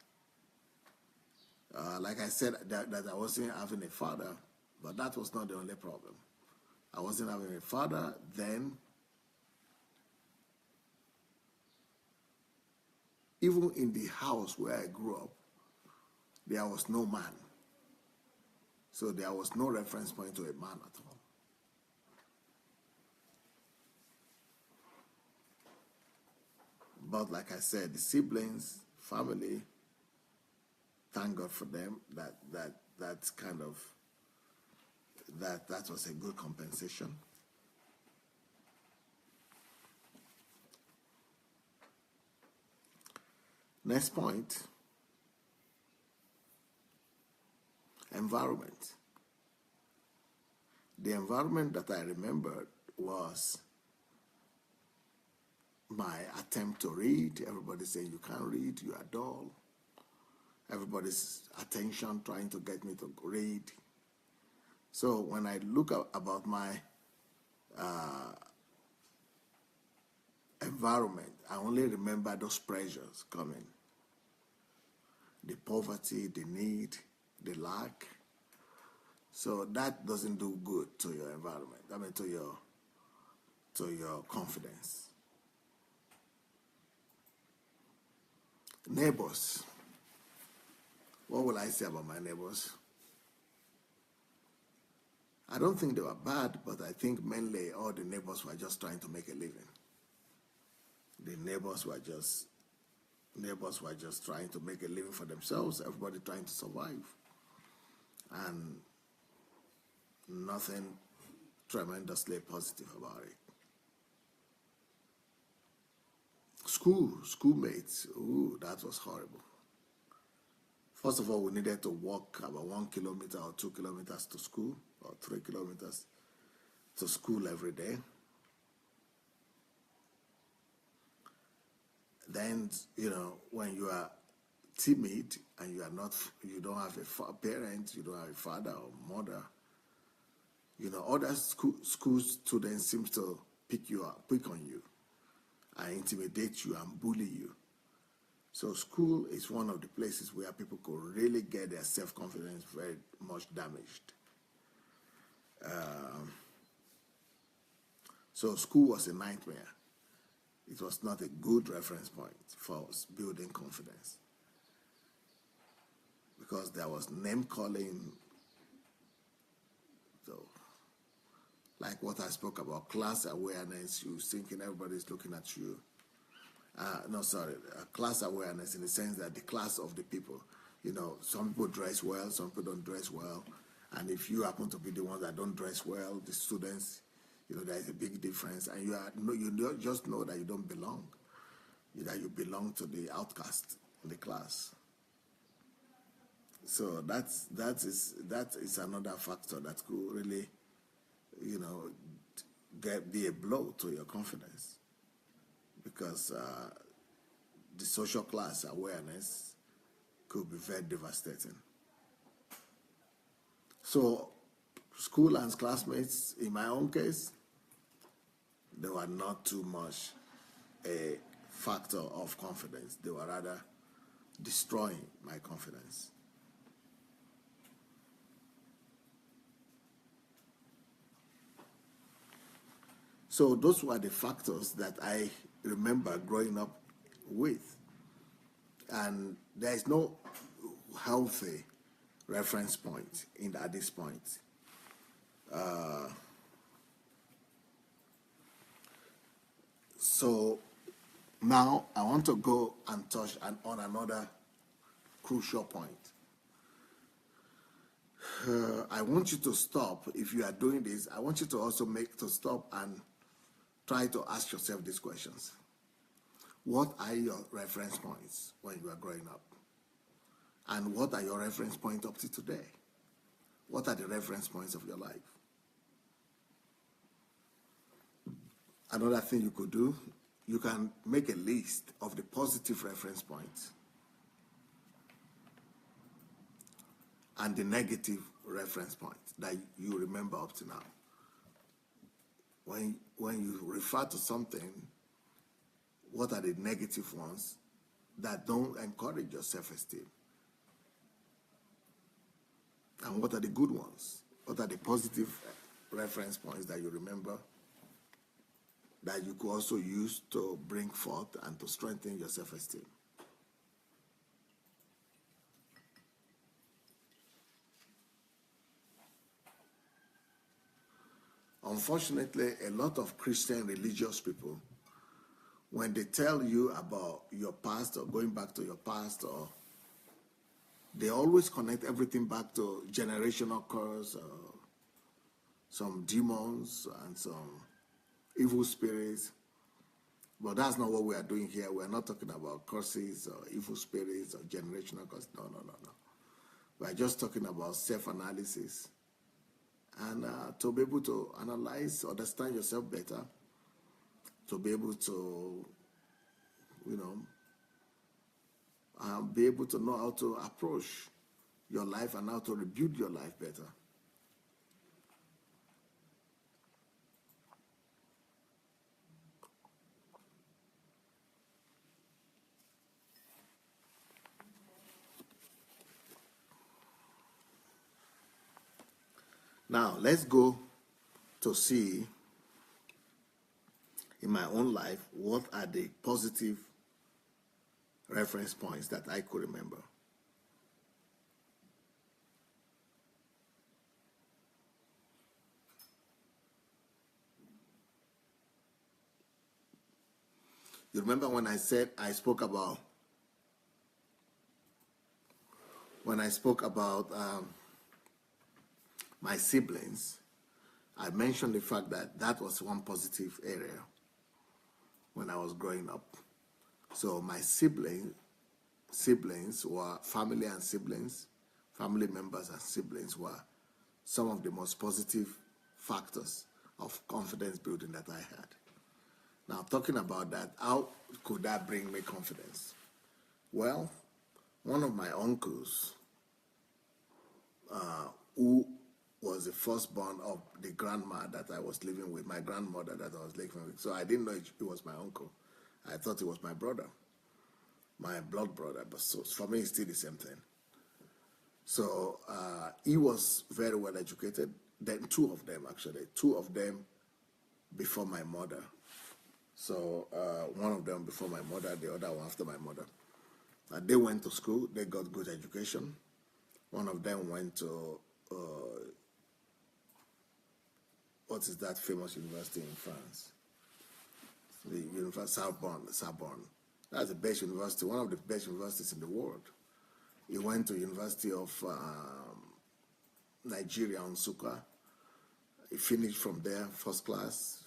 Like I said, that I wasn't having a father, but that was not the only problem. I wasn't having a father then. Even in the house where I grew up, there was no man. So there was no reference point to a man at all. But like I said, the siblings, family, thank God for them. That was a good compensation. Next point, environment. The environment that I remembered was my attempt to read. Everybody saying you can't read, you are dull. Everybody's attention trying to get me to read. So when I look about my environment, I only remember those pressures coming. The poverty, the need, the lack. So that doesn't do good to your environment, to your confidence. Neighbors. What will I say about my neighbors? I don't think they were bad, but I think mainly all the neighbors were just trying to make a living. The neighbors were just trying to make a living for themselves, everybody trying to survive. And nothing tremendously positive about it. Schoolmates, ooh, that was horrible. First of all, we needed to walk about 1 kilometer or 2 kilometers to school, or 3 kilometers. to school every day. Then, when you are timid and you don't have a parent, you don't have a father or mother, other school students seem to pick on you and intimidate you and bully you. So school is one of the places where people could really get their self-confidence very much damaged. So school was a nightmare. It was not a good reference point for building confidence, because there was name calling. So, like what I spoke about, class awareness, you thinking everybody's looking at you. Class awareness in the sense that the class of the people, some people dress well, some people don't dress well. And if you happen to be the ones that don't dress well, the students, there is a big difference. And you just know that you don't belong, that you belong to the outcast in the class. So that is another factor that could really, be a blow to your confidence. Because the social class awareness could be very devastating. So, school and classmates, in my own case, they were not too much a factor of confidence. They were rather destroying my confidence. So those were the factors that I remember growing up with. And there is no healthy reference point at this point. So now I want to go and touch on another crucial point. I want you to stop. If you are doing this, I want you to also stop and try to ask yourself these questions. What are your reference points when you are growing up? And what are your reference points up to today? What are the reference points of your life? Another thing you could do, you can make a list of the positive reference points and the negative reference points that you remember up to now. When you refer to something, what are the negative ones that don't encourage your self-esteem? And what are the good ones? What are the positive reference points that you remember that you could also use to bring forth and to strengthen your self-esteem? Unfortunately, a lot of Christian religious people, when they tell you about your past or going back to your past, or they always connect everything back to generational curse, some demons and some evil spirits. But that's not what we are doing here. We're not talking about curses or evil spirits or generational curse. No. We're just talking about self-analysis. And to be able to analyze, understand yourself better, to be able to, be able to know how to approach your life and how to rebuild your life better. Now, let's go to see in my own life what are the positive reference points that I could remember. You remember when I spoke about my siblings, I mentioned the fact that was one positive area when I was growing up. So my siblings were family members and siblings were some of the most positive factors of confidence building that I had. Now, talking about that, how could that bring me confidence? Well, one of my uncles, who was the firstborn of the grandma that I was living with, my grandmother that I was living with. So I didn't know it was my uncle. I thought it was my brother, my blood brother. But so for me, it's still the same thing. So he was very well educated. Then two of them before my mother. So one of them before my mother, the other one after my mother. They went to school. They got good education. One of them went to what is that famous university in France? The University Sorbonne. That's the best university, one of the best universities in the world. He went to University of Nigeria, Nsukka. He finished from there, first class,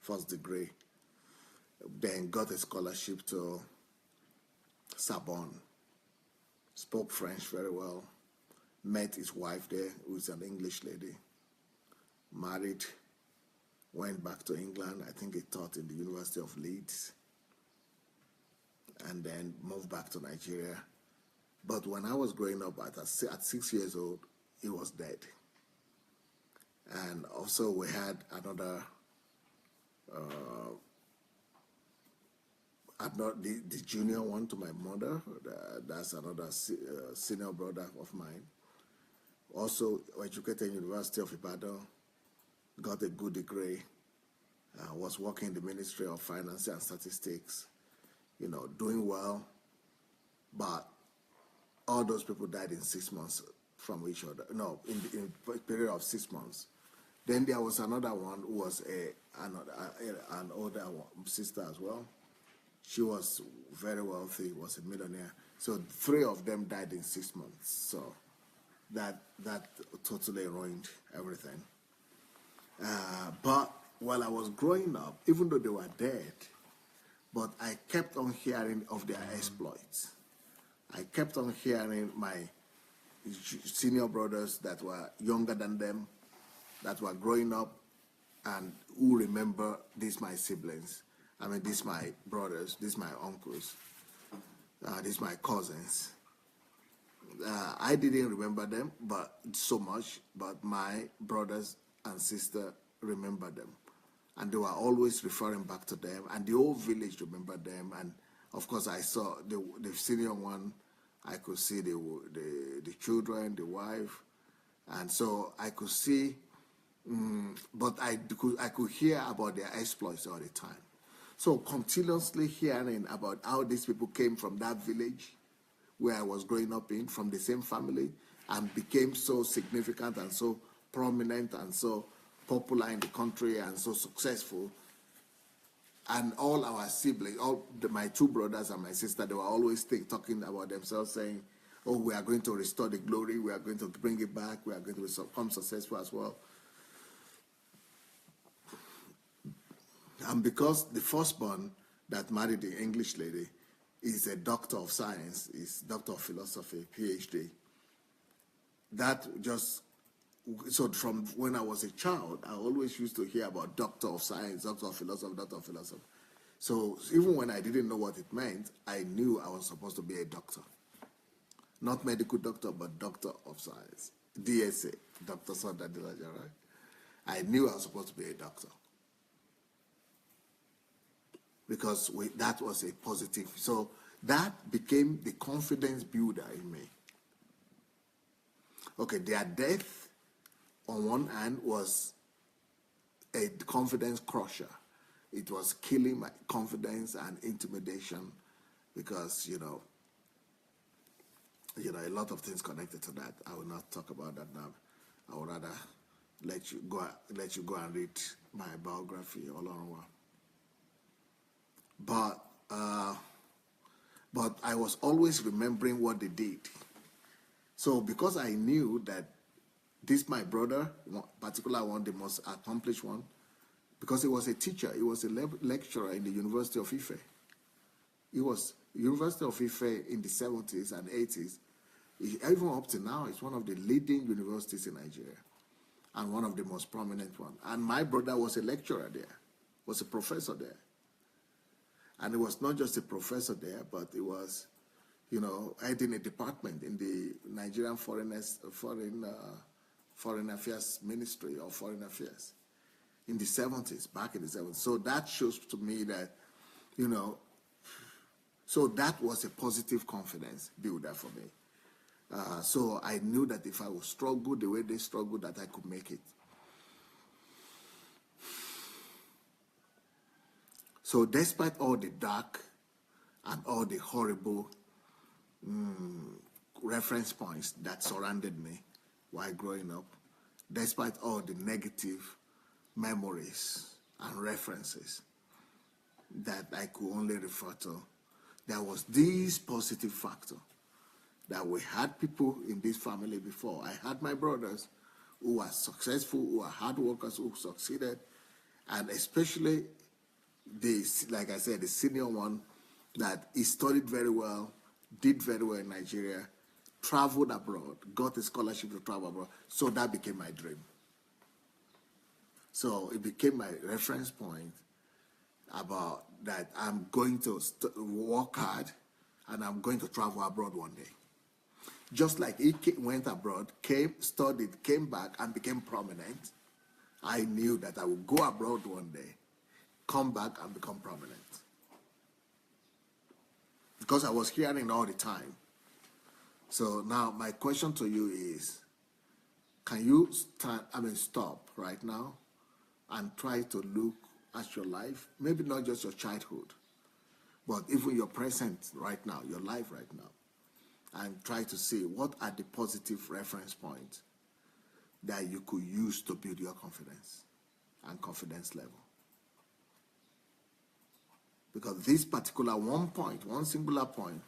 first degree. Then got a scholarship to Sorbonne. Spoke French very well. Met his wife there, who is an English lady. Married. Went back to England. I think he taught in the University of Leeds. And then moved back to Nigeria. But when I was growing up, at 6 years old, he was dead. And also we had another, the junior one to my mother. That's another senior brother of mine. Also educated in University of Ibadan. Got a good degree. Was working in the Ministry of Finance and Statistics. Doing well. But all those people died in 6 months from each other. No, in a period of 6 months. Then there was another one who was an older sister as well. She was very wealthy, was a millionaire. So 3 of them died in 6 months. So that totally ruined everything. But while I was growing up, even though they were dead, but I kept on hearing of their exploits. I kept on hearing my senior brothers that were younger than them, that were growing up, and who remember these my siblings. I mean, these my brothers, these my uncles, these my cousins. I didn't remember them, but so much. But my brothers and sister remember them, and they were always referring back to them, and the whole village remembered them. And of course, I saw the senior one. I could see the children, the wife, and so I could see. But I could hear about their exploits all the time. So continuously hearing about how these people came from that village where I was growing up in, from the same family, and became so significant and so prominent and so popular in the country and so successful. And all our siblings, my 2 brothers and my sister, they were always talking about themselves, saying, oh, we are going to restore the glory, we are going to bring it back, we are going to become successful as well. And because the firstborn that married the English lady is a doctor of science, is doctor of philosophy, PhD, so from when I was a child, I always used to hear about doctor of science, doctor of philosophy, doctor of philosophy. So even when I didn't know what it meant, I knew I was supposed to be a doctor. Not medical doctor, but doctor of science. DSA, Dr. Sunday Adelaja, right? I knew I was supposed to be a doctor. Because that was a positive. So that became the confidence builder in me. Okay, their death on one hand was a confidence crusher. It was killing my confidence and intimidation because, a lot of things connected to that. I will not talk about that now. I would rather let you go and read my biography all on. But I was always remembering what they did. So because I knew that this, my brother, particular one, the most accomplished one, because he was a teacher, he was a lecturer in the University of Ife. He was University of Ife in the 70s and 80s. Even up to now, it's one of the leading universities in Nigeria. and one of the most prominent ones. And my brother was a lecturer there, was a professor there. And he was not just a professor there, but he was, heading a department in the Nigerian Foreign Affairs Ministry or Foreign Affairs in the 70s, back in the 70s. So that shows to me that, so that was a positive confidence builder for me. So I knew that if I would struggle the way they struggled, that I could make it. So despite all the dark and all the horrible reference points that surrounded me while growing up, despite all the negative memories and references that I could only refer to, there was this positive factor that we had people in this family before. I had my brothers who were successful, who were hard workers, who succeeded, and especially like I said, the senior one, that he studied very well, did very well in Nigeria, traveled abroad, got a scholarship to travel abroad. So that became my dream. So it became my reference point about that I'm going to work hard and I'm going to travel abroad one day. Just like he went abroad, studied, came back and became prominent, I knew that I would go abroad one day, come back and become prominent. Because I was hearing all the time. So now my question to you is, can you stop right now and try to look at your life, maybe not just your childhood, but even your present right now, your life right now, and try to see what are the positive reference points that you could use to build your confidence and confidence level. Because this particular one singular point,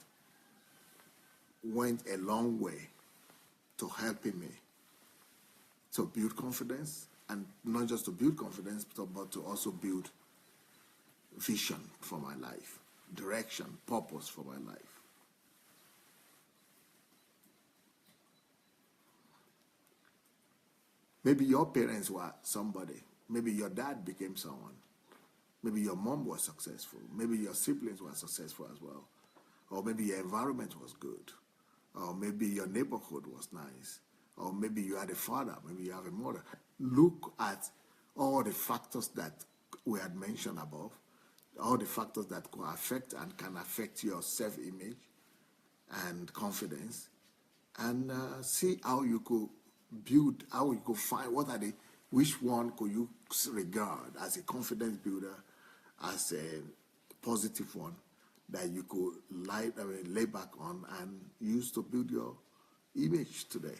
went a long way to helping me to build confidence, and not just to build confidence, but to also build vision for my life, direction, purpose for my life. Maybe your parents were somebody. Maybe your dad became someone. Maybe your mom was successful. Maybe your siblings were successful as well. Or maybe your environment was good. Or maybe your neighborhood was nice. Or maybe you had a father. Maybe you have a mother. Look at all the factors that we had mentioned above, all the factors that could affect and can affect your self-image and confidence, and see how you could build, how you could find, which one could you regard as a confidence builder, as a positive one that you could lay back on and use to build your image today.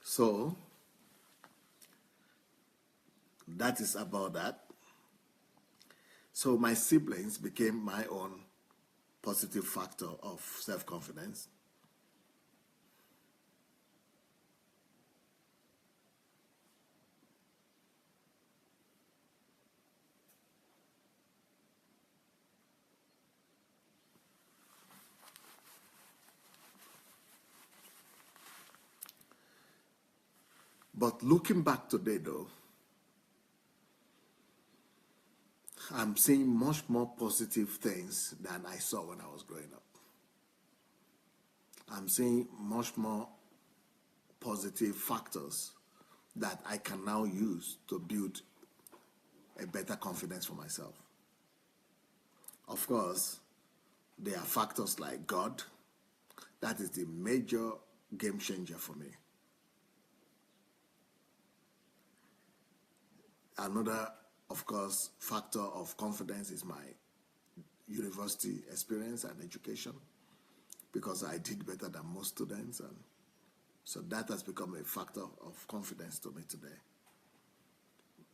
So that is about that. So my siblings became my own positive factor of self-confidence. But looking back today, though, I'm seeing much more positive things than I saw when I was growing up. I'm seeing much more positive factors that I can now use to build a better confidence for myself. Of course, there are factors like God. That is the major game changer for me. Another, of course, factor of confidence is my university experience and education, because I did better than most students, and so that has become a factor of confidence to me today.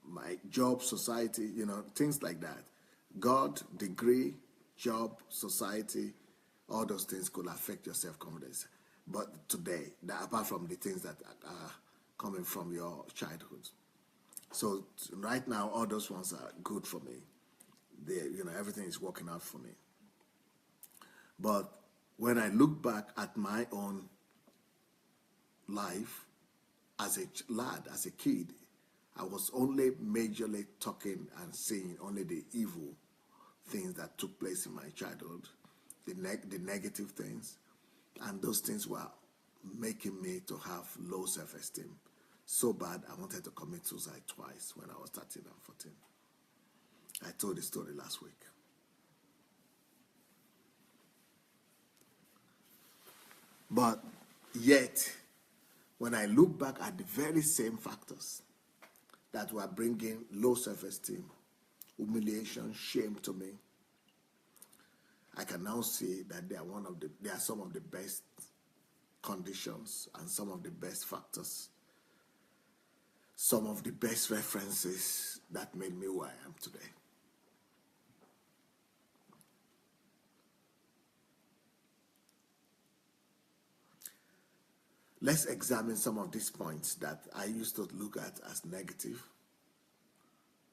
My job, society, things like that. God, degree, job, society, all those things could affect your self-confidence. But today, apart from the things that are coming from your childhood. So right now, all those ones are good for me. Everything is working out for me. But when I look back at my own life as a lad, as a kid, I was only majorly talking and seeing only the evil things that took place in my childhood, the negative things, and those things were making me to have low self-esteem. So bad, I wanted to commit suicide twice when I was 13 and 14. I told the story last week. But yet, when I look back at the very same factors that were bringing low self-esteem, humiliation, shame to me, I can now see that they are some of the best conditions and some of the best factors, some of the best references that made me who I am today. Let's examine some of these points that I used to look at as negative,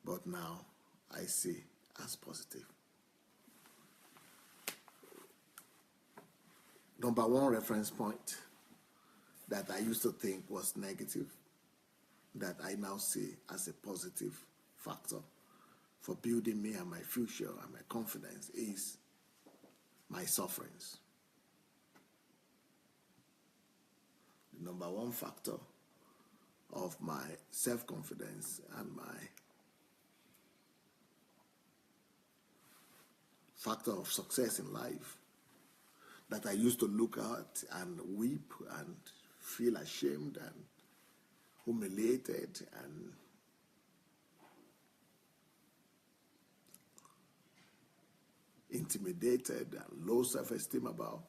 but now I see as positive. Number one reference point that I used to think was negative, that I now see as a positive factor for building me and my future and my confidence, is my sufferings. The number one factor of my self-confidence and my factor of success in life that I used to look at and weep and feel ashamed and humiliated and intimidated and low self-esteem about,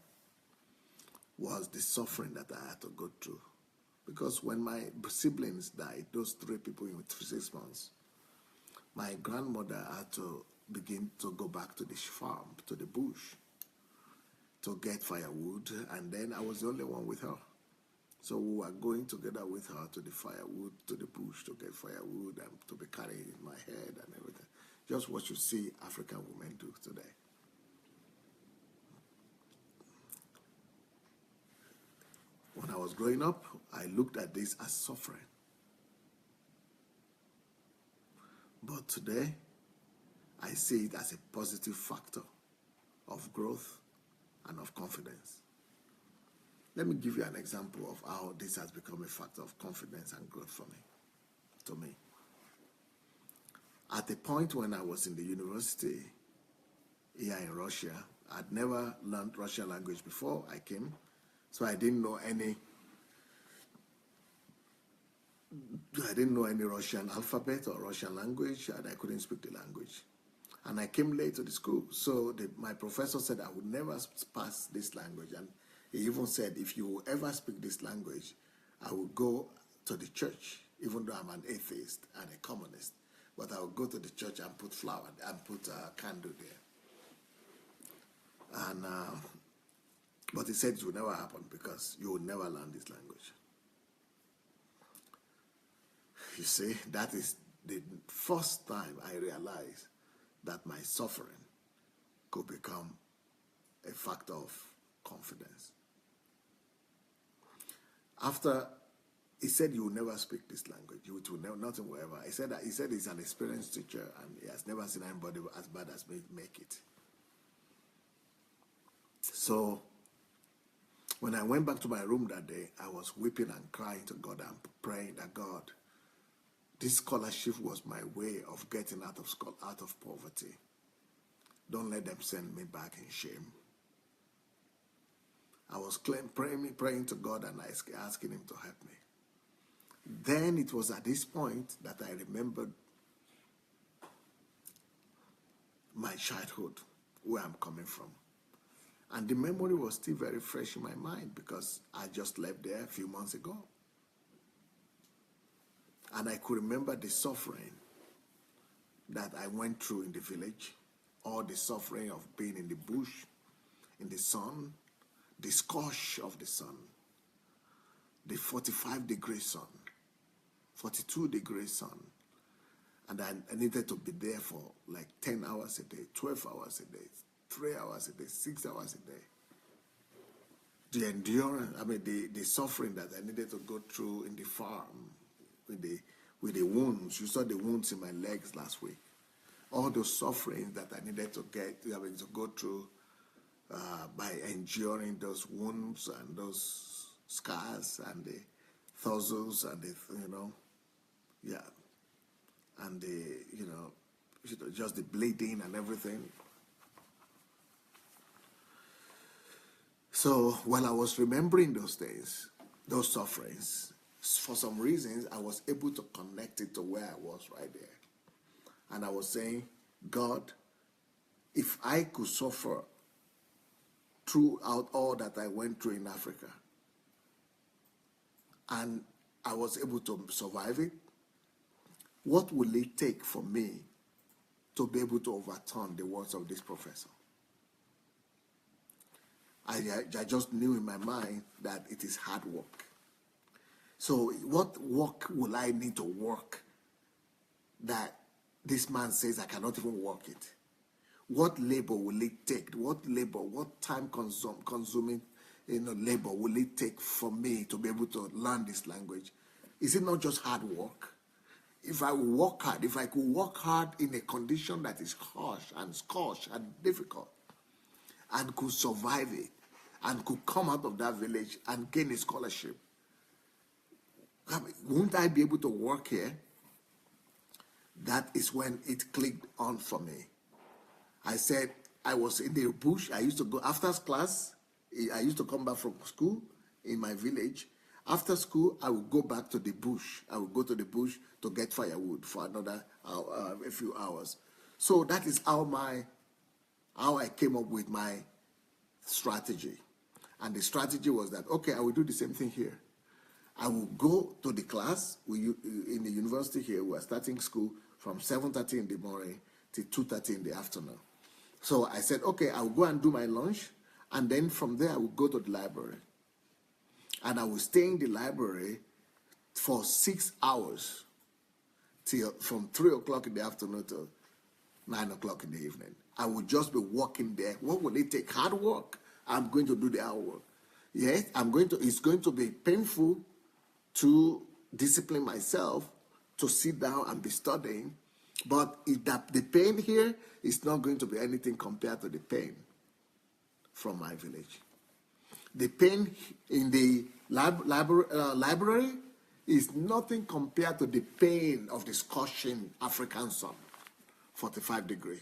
was the suffering that I had to go through. Because when my siblings died, those 3 people in 6 months, my grandmother had to begin to go back to the farm, to the bush, to get firewood, and then I was the only one with her. So we were going together with her to the firewood, to the bush, to get firewood and to be carrying in my head and everything. Just what you see African women do today. When I was growing up, I looked at this as suffering. But today, I see it as a positive factor of growth and of confidence. Let me give you an example of how this has become a factor of confidence and growth for me, to me. At the point when I was in the university here in Russia, I'd never learned Russian language before I came, so I didn't know any Russian alphabet or Russian language, and I couldn't speak the language. And I came late to the school, so my professor said I would never pass this language, and he even said, if you ever speak this language, I will go to the church, even though I'm an atheist and a communist, but I will go to the church and put flower and put a candle there. And but he said it will never happen because you will never learn this language. You see, that is the first time I realized that my suffering could become a factor of confidence. After he said, you will never speak this language, you will never, nothing will ever. He said he's an experienced teacher and he has never seen anybody as bad as me make it. So when I went back to my room that day, I was weeping and crying to God and praying that, God, this scholarship was my way of getting out of poverty. Don't let them send me back in shame. I was praying to God and asking him to help me. Then it was at this point that I remembered my childhood, where I'm coming from. And the memory was still very fresh in my mind because I just left there a few months ago. And I could remember the suffering that I went through in the village, or the suffering of being in the bush, in the sun, the scorch of the sun, the 45-degree sun, 42-degree sun. And I needed to be there for like 10 hours a day, 12 hours a day, 3 hours a day, 6 hours a day. The endurance, the suffering that I needed to go through in the farm with the wounds. You saw the wounds in my legs last week. All those sufferings that I needed to go through by enduring those wounds and those scars and the thistles and and just the bleeding and everything. So while I was remembering those days, those sufferings, for some reasons, I was able to connect it to where I was right there. And I was saying, God, if I could suffer throughout all that I went through in Africa, and I was able to survive it, what will it take for me to be able to overturn the words of this professor? I just knew in my mind that it is hard work. So what work will I need to work that this man says I cannot even work it? What labor will it take? What time consuming labor will it take for me to be able to learn this language? Is it not just hard work? If I work hard, if I could work hard in a condition that is harsh and scorched and difficult, and could survive it, and could come out of that village and gain a scholarship, won't I be able to work here? That is when it clicked on for me. I said, I was in the bush. I used to go after class. I used to come back from school in my village. After school, I would go back to the bush. I would go to the bush to get firewood for another a few hours. So that is how I came up with my strategy. And the strategy was that, okay, I will do the same thing here. I will go to the class. In the university here, we are starting school from 7:30 in the morning till 2:30 in the afternoon. So I said, okay, I will go and do my lunch, and then from there I will go to the library. And I will stay in the library for 6 hours, from 3 o'clock in the afternoon to 9 o'clock in the evening. I will just be working there. What will it take? Hard work. I'm going to do the hard work. Yes, it's going to be painful to discipline myself to sit down and be studying, but the pain here is not going to be anything compared to the pain from my village. The pain in the library is nothing compared to the pain of the scorching African sun, 45 degrees.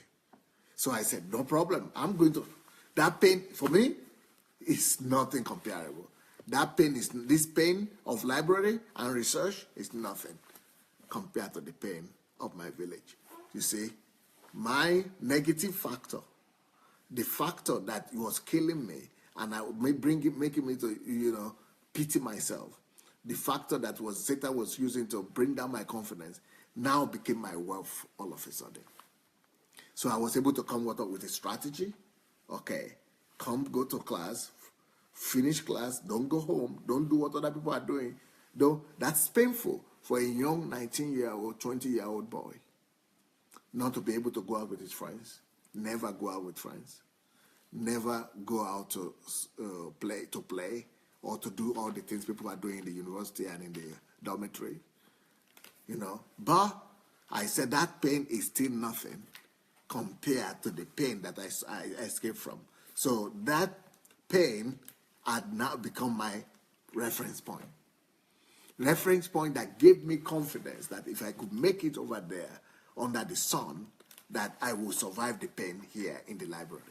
So I said, no problem. That pain for me is nothing comparable. This pain of library and research is nothing compared to the pain of my village. You see, my negative factor, the factor that was killing me, and making me to, pity myself, the factor that Satan was using to bring down my confidence, now became my wealth all of a sudden. So I was able to come up with a strategy. Okay, go to class, finish class, don't go home, don't do what other people are doing. Though that's painful for a young 19-year-old, 20-year-old boy not to be able to go out with his friends, never go out with friends, never go out to play or to do all the things people are doing in the university and in the dormitory, But I said that pain is still nothing compared to the pain that I escaped from. So that pain had now become my reference point. Reference point that gave me confidence that if I could make it over there under the sun, that I will survive the pain here in the library.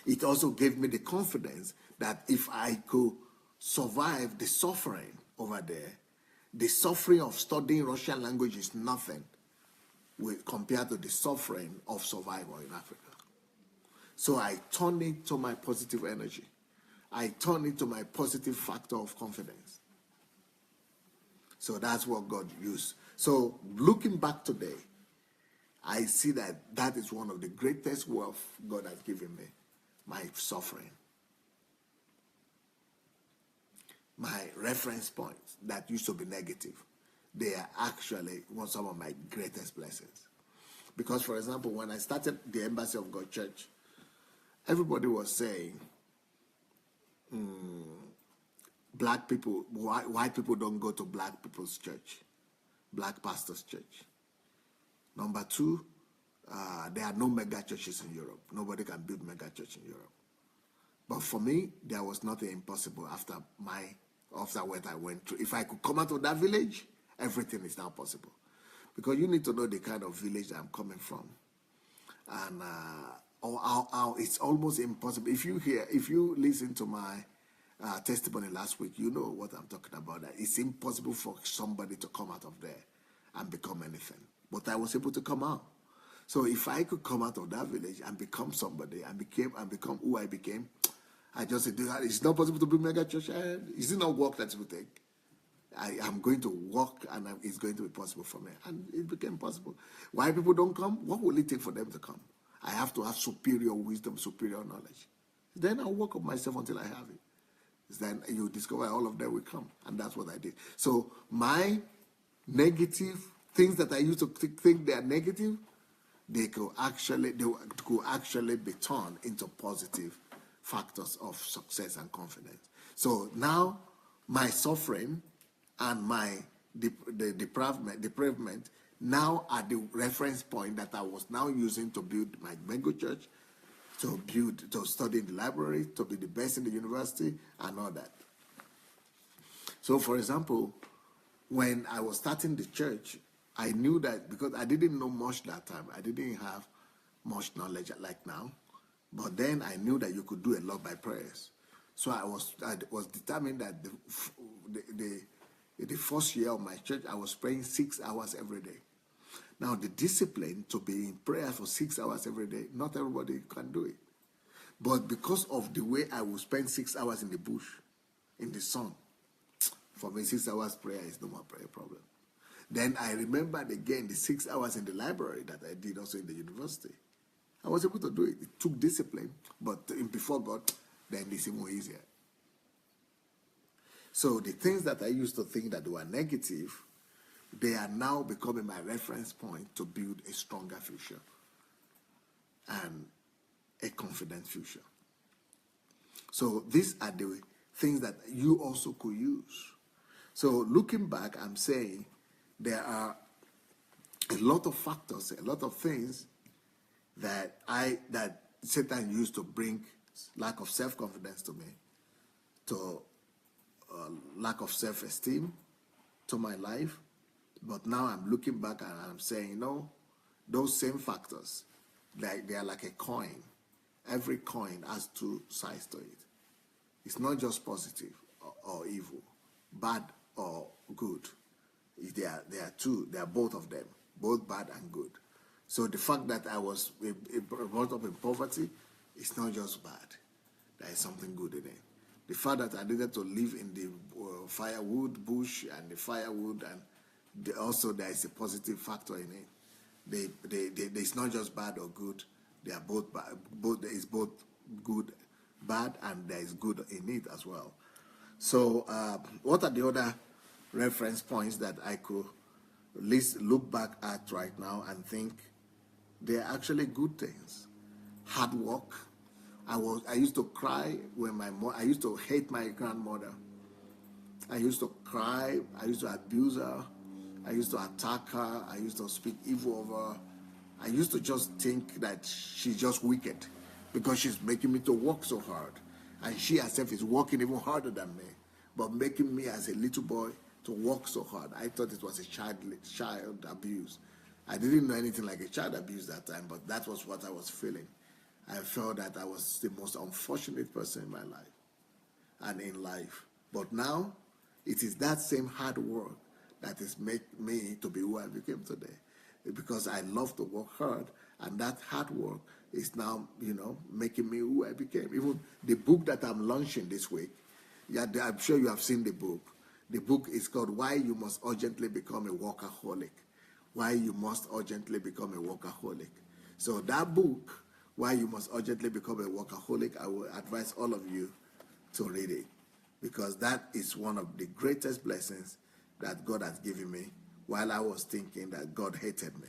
It also gave me the confidence that if I could survive the suffering over there, the suffering of studying Russian language is nothing compared to the suffering of survival in Africa. So I turn it to my positive energy. I turn it to my positive factor of confidence. So that's what God used. So looking back today, I see that is one of the greatest wealth God has given me, my suffering. My reference points that used to be negative, they are actually some of my greatest blessings. Because, for example, when I started the Embassy of God Church, everybody was saying, black people, white people don't go to black people's church, black pastors' church. Number two, there are no mega churches in Europe. Nobody can build mega church in Europe. But for me, there was nothing impossible after what I went through. If I could come out of that village, everything is now possible. Because you need to know the kind of village that I'm coming from. And how it's almost impossible. If you listen to my testimony last week, you know what I'm talking about. That it's impossible for somebody to come out of there and become anything. But I was able to come out. So if I could come out of that village and become somebody and become who I became, I just said, it's not possible to be mega church. Is it not work that it will take? I'm going to walk and it's going to be possible for me. And it became possible. Why people don't come? What will it take for them to come? I have to have superior wisdom, superior knowledge. Then I'll work up myself until I have it. Then you discover all of them will come. And that's what I did. So my negative things that I used to think they are negative, they could actually be turned into positive factors of success and confidence. So now my suffering and my depravement now are the reference point that I was now using to build my mega church, to study in the library, to be the best in the university, and all that. So, for example, when I was starting the church, I knew that because I didn't know much that time. I didn't have much knowledge like now. But then I knew that you could do a lot by prayers. So I was determined that the first year of my church, I was praying 6 hours every day. Now, the discipline to be in prayer for 6 hours every day, not everybody can do it. But because of the way I would spend 6 hours in the bush, in the sun, for me, 6 hours prayer is no more prayer problem. Then I remembered again the 6 hours in the library that I did also in the university. I was able to do it. It took discipline, but before God, then it's more easier. So the things that I used to think that were negative, they are now becoming my reference point to build a stronger future and a confident future. So these are the things that you also could use. So looking back, I'm saying there are a lot of factors, a lot of things that Satan used to bring lack of self-confidence to me, to lack of self-esteem to my life. But now I'm looking back and I'm saying, those same factors, they are like a coin. Every coin has two sides to it. It's not just positive or evil, bad or good. They are two. They are both of them, both bad and good. So the fact that I was brought up in poverty is not just bad. There is something good in it. The fact that I needed to live in the firewood bush and the firewood, and also there is a positive factor in it. It's not just bad or good. They are both bad. There is both good, bad, and there is good in it as well. So what are the other reference points that I could at least look back at right now and think they're actually good things? Hard work. I used to cry when I used to hate my grandmother. I used to cry. I used to abuse her. I used to attack her. I used to speak evil of her. I used to just think that she's just wicked because she's making me to work so hard. And she herself is working even harder than me, but making me as a little boy to work so hard. I thought it was a child abuse. I didn't know anything like a child abuse that time, but that was what I was feeling. I felt that I was the most unfortunate person in my life and in life. But now, it is that same hard work that has made me to be who I became today. Because I love to work hard, and that hard work is now, making me who I became. Even the book that I'm launching this week, I'm sure you have seen the book. The book is called Why You Must Urgently Become a Workaholic. Why You Must Urgently Become a Workaholic. So that book, Why You Must Urgently Become a Workaholic, I will advise all of you to read it, because that is one of the greatest blessings that God has given me while I was thinking that God hated me.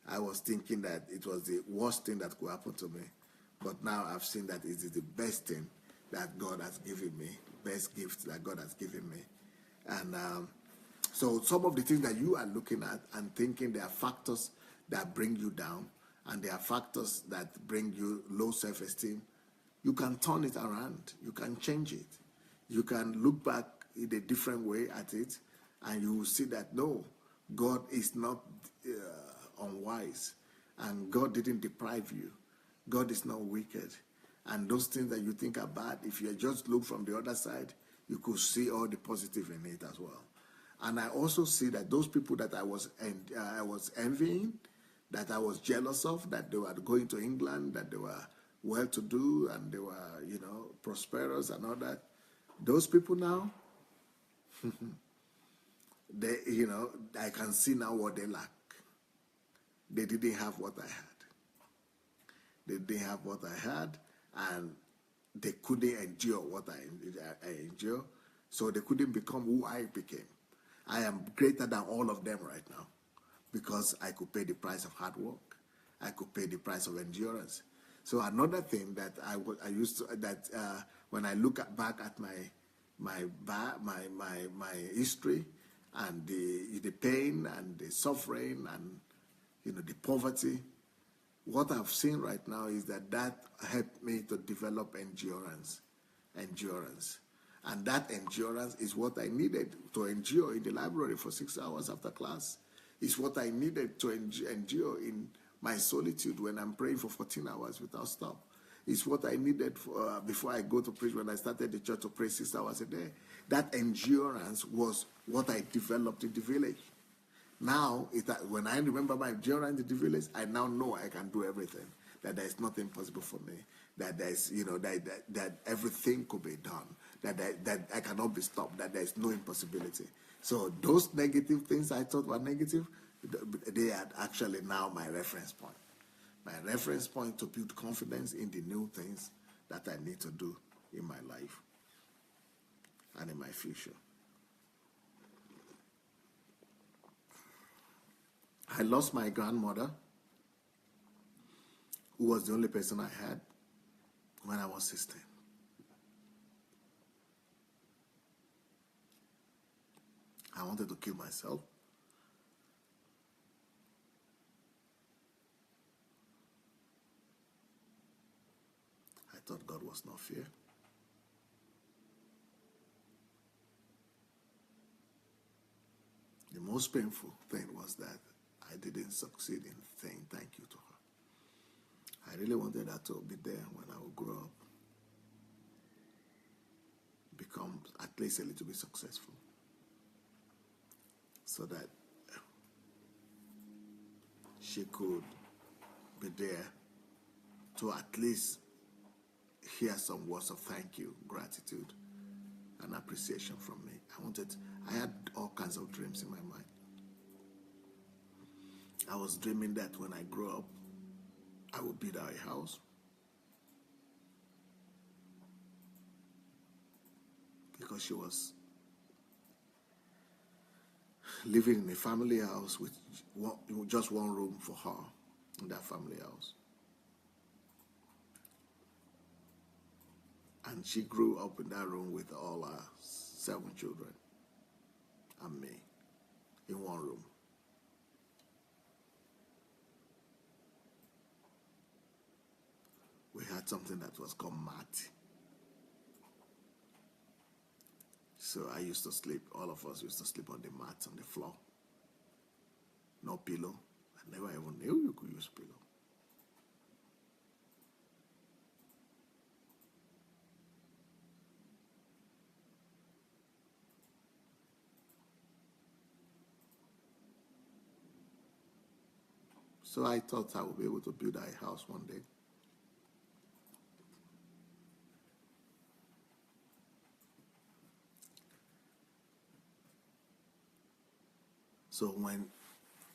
I was thinking that it was the worst thing that could happen to me. But now I've seen that it is the best thing that God has given me, best gift that God has given me. And so some of the things that you are looking at and thinking, there are factors that bring you down, and there are factors that bring you low self-esteem. You can turn it around. You can change it. You can look back in a different way at it, and you will see that, no, God is not unwise, and God didn't deprive you. God is not wicked. And those things that you think are bad, if you just look from the other side, you could see all the positive in it as well. And I also see that those people that I was envying, that I was jealous of, that they were going to England, that they were well-to-do, and they were, prosperous and all that, those people now, they, I can see now what they lack. They didn't have what I had. They didn't have what I had, and they couldn't endure what I endure, so they couldn't become who I became. I am greater than all of them right now because I could pay the price of hard work. I could pay the price of endurance. So another thing that I used to, that when I look back at my history and the pain and the suffering and the poverty, what I've seen right now is that helped me to develop endurance. And that endurance is what I needed to endure in the library for 6 hours after class. It's what I needed to endure in my solitude when I'm praying for 14 hours without stop. It's what I needed before I go to preach when I started the church to pray 6 hours a day. That endurance was what I developed in the village. Now, when I remember my endurance in the village, I now know I can do everything. That there is nothing possible for me. That there is, that everything could be done. That I cannot be stopped. That there is no impossibility. So those negative things I thought were negative, they are actually now my reference point. My reference point to build confidence in the new things that I need to do in my life and in my future. I lost my grandmother, who was the only person I had when I was 16. I wanted to kill myself. I thought God was not fair. The most painful thing was that I didn't succeed in saying thank you to her. I really wanted her to be there when I would grow up, become at least a little bit successful, so that she could be there to at least hear some words of thank you, gratitude, and appreciation from me. I had all kinds of dreams in my mind. I was dreaming that when I grow up, I would build her a house. Because she was living in a family house with just one room for her in that family house. And she grew up in that room with all her 7 children and me in one room. We had something that was called mat. So I used to sleep, all of us used to sleep on the mat on the floor. No pillow. I never even knew you could use pillow. So I thought I would be able to build a house one day. So when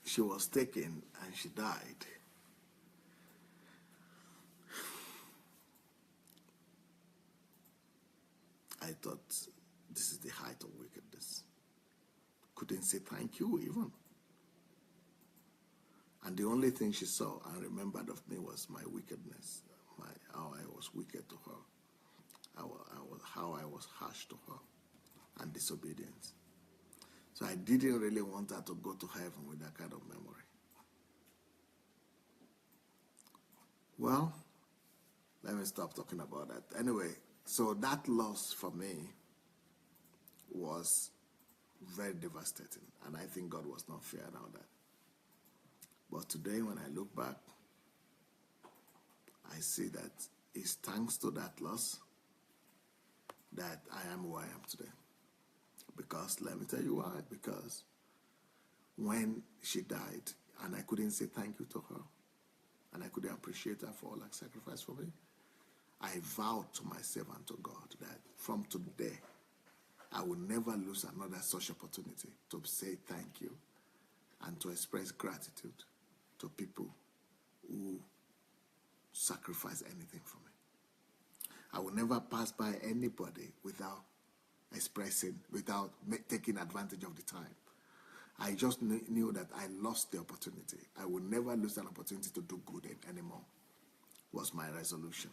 she was taken and she died, I thought, this is the height of wickedness. Couldn't say thank you even. And the only thing she saw and remembered of me was my wickedness, how I was wicked to her, how I was harsh to her and disobedient. So I didn't really want her to go to heaven with that kind of memory. Well, let me stop talking about that. Anyway, so that loss for me was very devastating, and I think God was not fair about that. But today, when I look back, I see that it's thanks to that loss that I am who I am today. Because, let me tell you why. Because when she died, and I couldn't say thank you to her, and I couldn't appreciate her for all her sacrifice for me, I vowed to myself and to God that from today, I will never lose another such opportunity to say thank you and to express gratitude to people who sacrifice anything for me. I will never pass by anybody without taking advantage of the time. I just knew that I lost the opportunity. I will never lose an opportunity to do good anymore, was my resolution.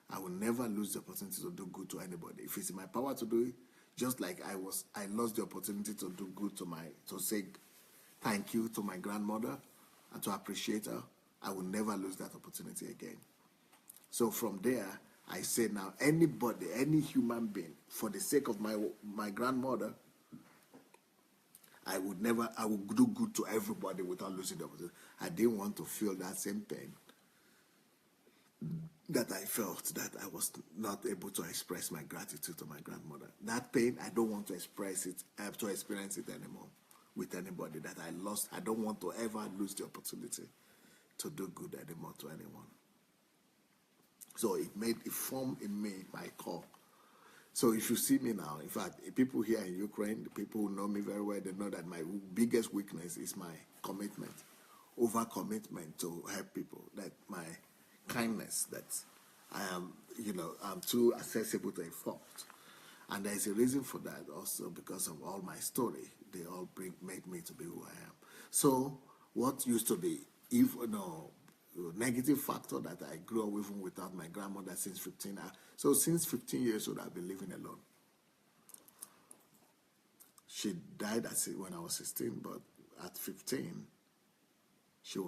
I will never lose the opportunity to do good to anybody. If it's in my power to do it, just like I lost the opportunity to do good to say thank you to my grandmother and to appreciate her, I will never lose that opportunity again. So from there, I say now, anybody, any human being, for the sake of my grandmother, I would do good to everybody without losing the opportunity. I didn't want to feel that same pain that I felt, that I was not able to express my gratitude to my grandmother. That pain, I don't want to express it, I have to experience it anymore with anybody that I lost. I don't want to ever lose the opportunity to do good anymore to anyone. So it formed in me my core. So if you see me now, in fact, people here in Ukraine, the people who know me very well, they know that my biggest weakness is my commitment, over-commitment to help people, that my kindness, that I'm too accessible to a fault. And there's a reason for that also, because of all my story. They all made me to be who I am. So what used to be, negative factor that I grew up even without my grandmother since 15. So since 15 years old, I've been living alone. She died when I was 16, but at 15, she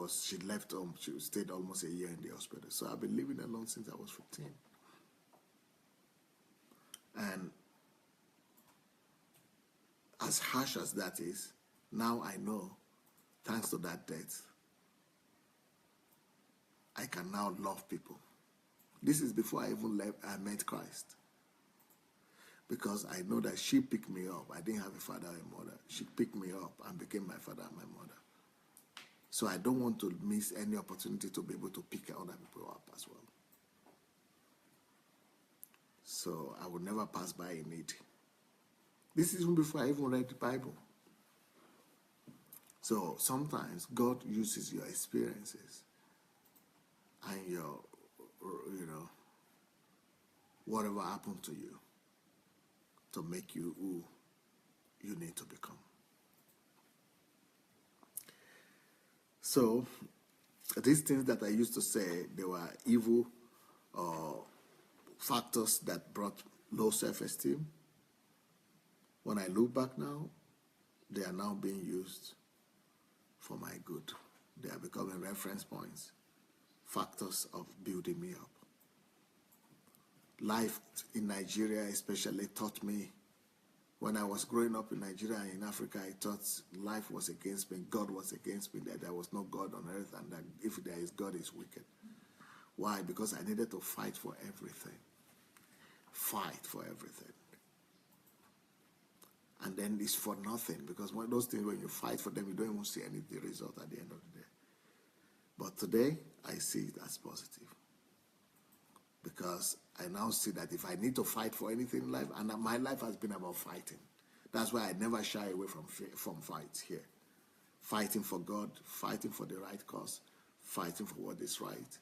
left home. She stayed almost a year in the hospital. So I've been living alone since I was 15. And as harsh as that is, now I know, thanks to that death, I can now love people. This is before I even I met Christ. Because I know that she picked me up. I didn't have a father or a mother. She picked me up and became my father and my mother. So I don't want to miss any opportunity to be able to pick other people up as well. So I will never pass by a need. This is even before I even read the Bible. So sometimes God uses your experiences and your, whatever happened to you to make you who you need to become. So these things that I used to say, they were evil factors that brought low self-esteem. When I look back now, they are now being used for my good. They are becoming reference points, factors of building me up. Life in Nigeria especially taught me, when I was growing up in Nigeria and in Africa, I thought life was against me, God was against me, that there was no God on earth, and that if there is God, is wicked. Why? Because I needed to fight for everything. Fight for everything. And then it's for nothing, because one of those things, when you fight for them, you don't even see any result at the end of the day. But today, I see it as positive. Because I now see that if I need to fight for anything in life, and my life has been about fighting. That's why I never shy away from fights here. Fighting for God, fighting for the right cause, fighting for what is right,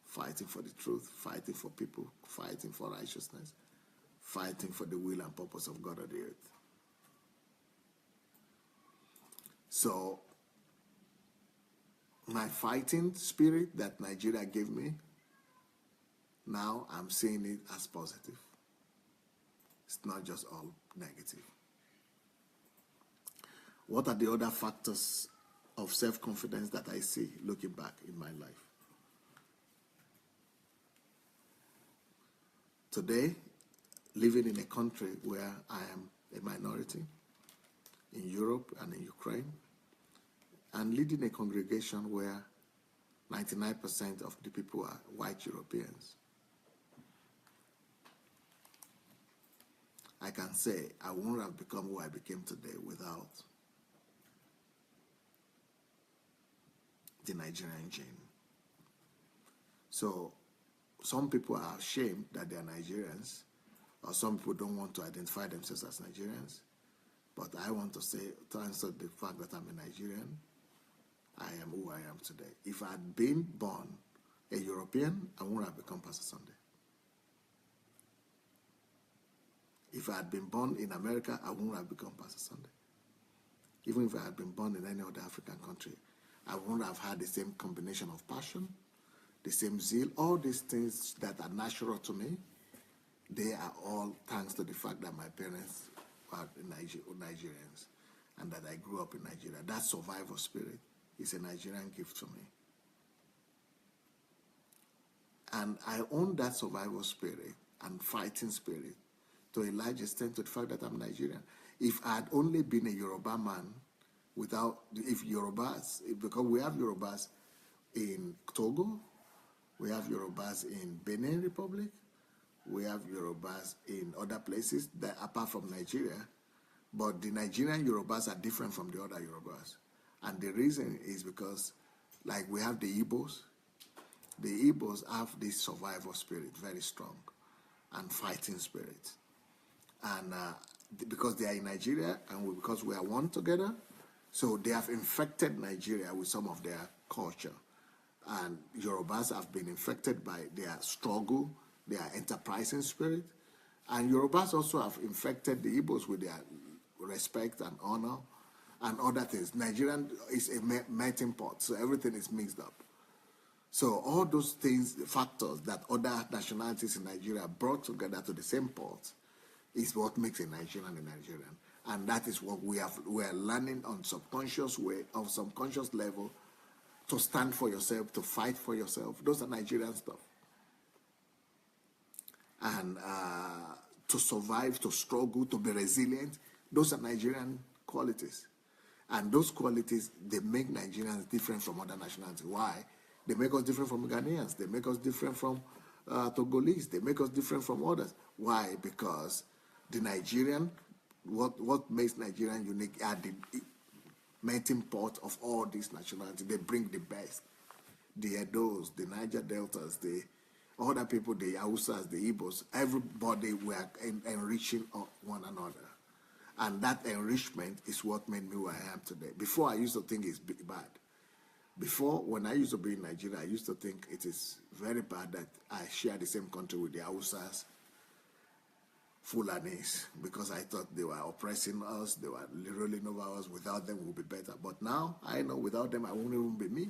fighting for the truth, fighting for people, fighting for righteousness, fighting for the will and purpose of God on the earth. So, my fighting spirit that Nigeria gave me, now I'm seeing it as positive. It's not just all negative. What are the other factors of self-confidence that I see looking back in my life? Today, living in a country where I am a minority, in Europe and in Ukraine, and leading a congregation where 99% of the people are white Europeans, I can say I wouldn't have become who I became today without the Nigerian gene. So some people are ashamed that they are Nigerians, or some people don't want to identify themselves as Nigerians. But I want to say, to answer the fact that I'm a Nigerian, I am who I am today. If I had been born a European, I wouldn't have become Pastor Sunday. If I had been born in America, I wouldn't have become Pastor Sunday. Even if I had been born in any other African country, I wouldn't have had the same combination of passion, the same zeal, all these things that are natural to me. They are all thanks to the fact that my parents are Nigerians and that I grew up in Nigeria. That survival spirit is a Nigerian gift to me. And I own that survival spirit and fighting spirit to a large extent to the fact that I'm Nigerian. If I had only been a Yoruba man, because we have Yorubas in Togo, we have Yorubas in Benin Republic, we have Yorubas in other places that apart from Nigeria, but the Nigerian Yorubas are different from the other Yorubas. And the reason is because, like, we have the Igbos. The Igbos have this survival spirit, very strong, and fighting spirit. And because they are in Nigeria and because we are one together, so they have infected Nigeria with some of their culture. And Yorubas have been infected by their struggle, their enterprising spirit. And Yorubas also have infected the Igbos with their respect and honor and other things. Nigerian is a melting pot, so everything is mixed up. So all those things, factors that other nationalities in Nigeria brought together to the same pot is what makes a Nigerian a Nigerian. And that is what we are learning on subconscious level to stand for yourself, to fight for yourself. Those are Nigerian stuff. And to survive, to struggle, to be resilient, those are Nigerian qualities. And those qualities, they make Nigerians different from other nationalities. Why? They make us different from Ghanaians. They make us different from Togolese. They make us different from others. Why? Because the Nigerian, what makes Nigerian unique are the melting pot of all these nationalities. They bring the best. The Edos, the Niger Deltas, the other people, the Hausas, the Igbos, everybody were enriching one another. And that enrichment is what made me who I am today. Before, I used to think it's bad. Before, when I used to be in Nigeria, I used to think it is very bad that I share the same country with the Hausas, Fulanis, because I thought they were oppressing us, they were ruling over us. Without them, we'll be better. But now, I know without them, I won't even be me.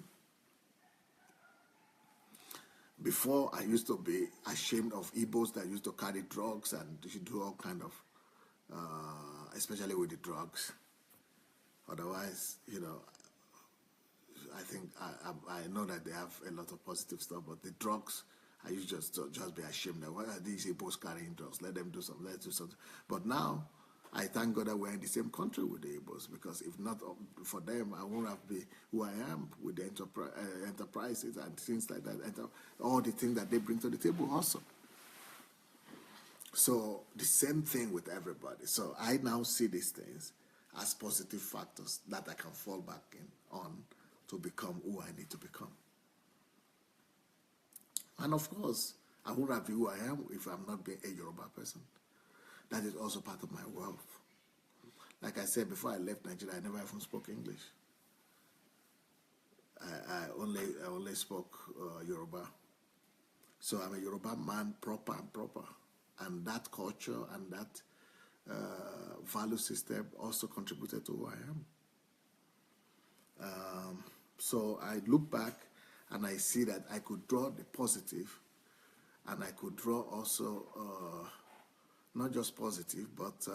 Before, I used to be ashamed of Igbos that used to carry drugs and do all kind of, especially with the drugs. Otherwise, I think I know that they have a lot of positive stuff, but the drugs, I used to just be ashamed that why are these Igbos carrying drugs? Let them do something. Let's do something. But now, I thank God that we're in the same country with the Igbos, because if not for them, I won't have been who I am with the enterprises and things like that. All the things that they bring to the table also. So the same thing with everybody. So I now see these things as positive factors that I can fall back on to become who I need to become. And of course, I wouldn't have been who I am if I'm not being a Yoruba person. That is also part of my wealth. Like I said, before I left Nigeria, I never even spoke English. I only spoke Yoruba. So I'm a Yoruba man, proper. And that culture and that value system also contributed to who I am. So I look back and I see that I could draw the positive, and I could draw also not just positive, but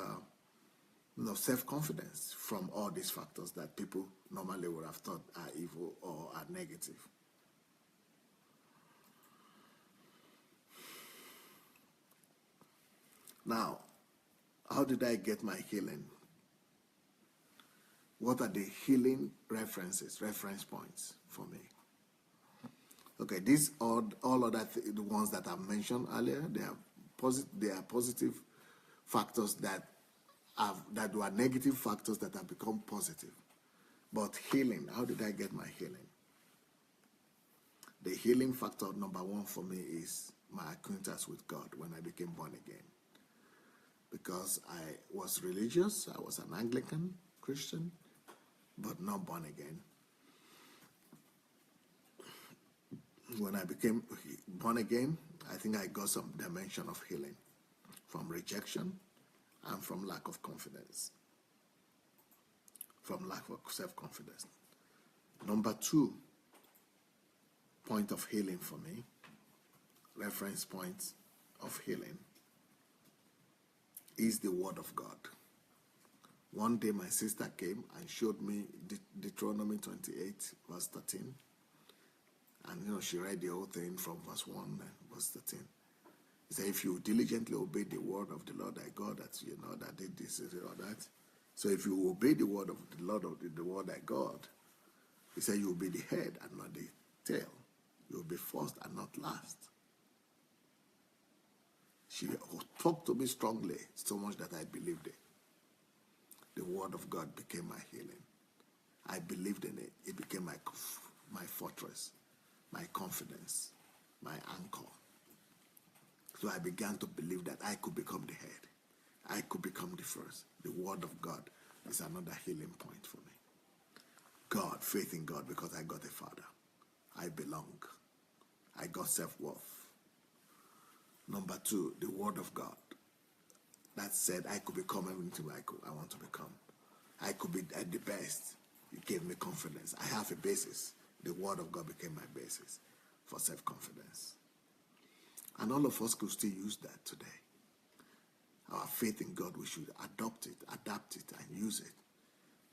self-confidence from all these factors that people normally would have thought are evil or are negative. Now, how did I get my healing? What are the healing reference points for me? Okay, these are all other the ones that I mentioned earlier. They are positive factors that were negative factors that have become positive. But healing, how did I get my healing? The healing factor number one for me is my acquaintance with God when I became born again. Because I was religious, I was an Anglican Christian, but not born again. When I became born again, I think I got some dimension of healing from rejection and from lack of confidence, from lack of self-confidence. Number two point of healing for me, reference points of healing, is the Word of God. One day my sister came and showed me Deuteronomy 28, verse 13. And she read the whole thing from verse 1 and verse 13. He said, if you diligently obey the word of the Lord thy God, that did this or that. So if you obey the word of the Lord the word thy God, he said you will be the head and not the tail. You will be first and not last. She talked to me strongly, so much that I believed it. The word of God became my healing. I believed in it. It became my fortress, my confidence, my anchor. So I began to believe that I could become the head. I could become the first. The word of God is another healing point for me. God, faith in God, because I got a father. I belong. I got self-worth. Number two, the word of God. That said, I could become everything I want to become. I could be at the best. It gave me confidence. I have a basis. The word of God became my basis for self-confidence. And all of us could still use that today. Our faith in God, we should adopt it, adapt it, and use it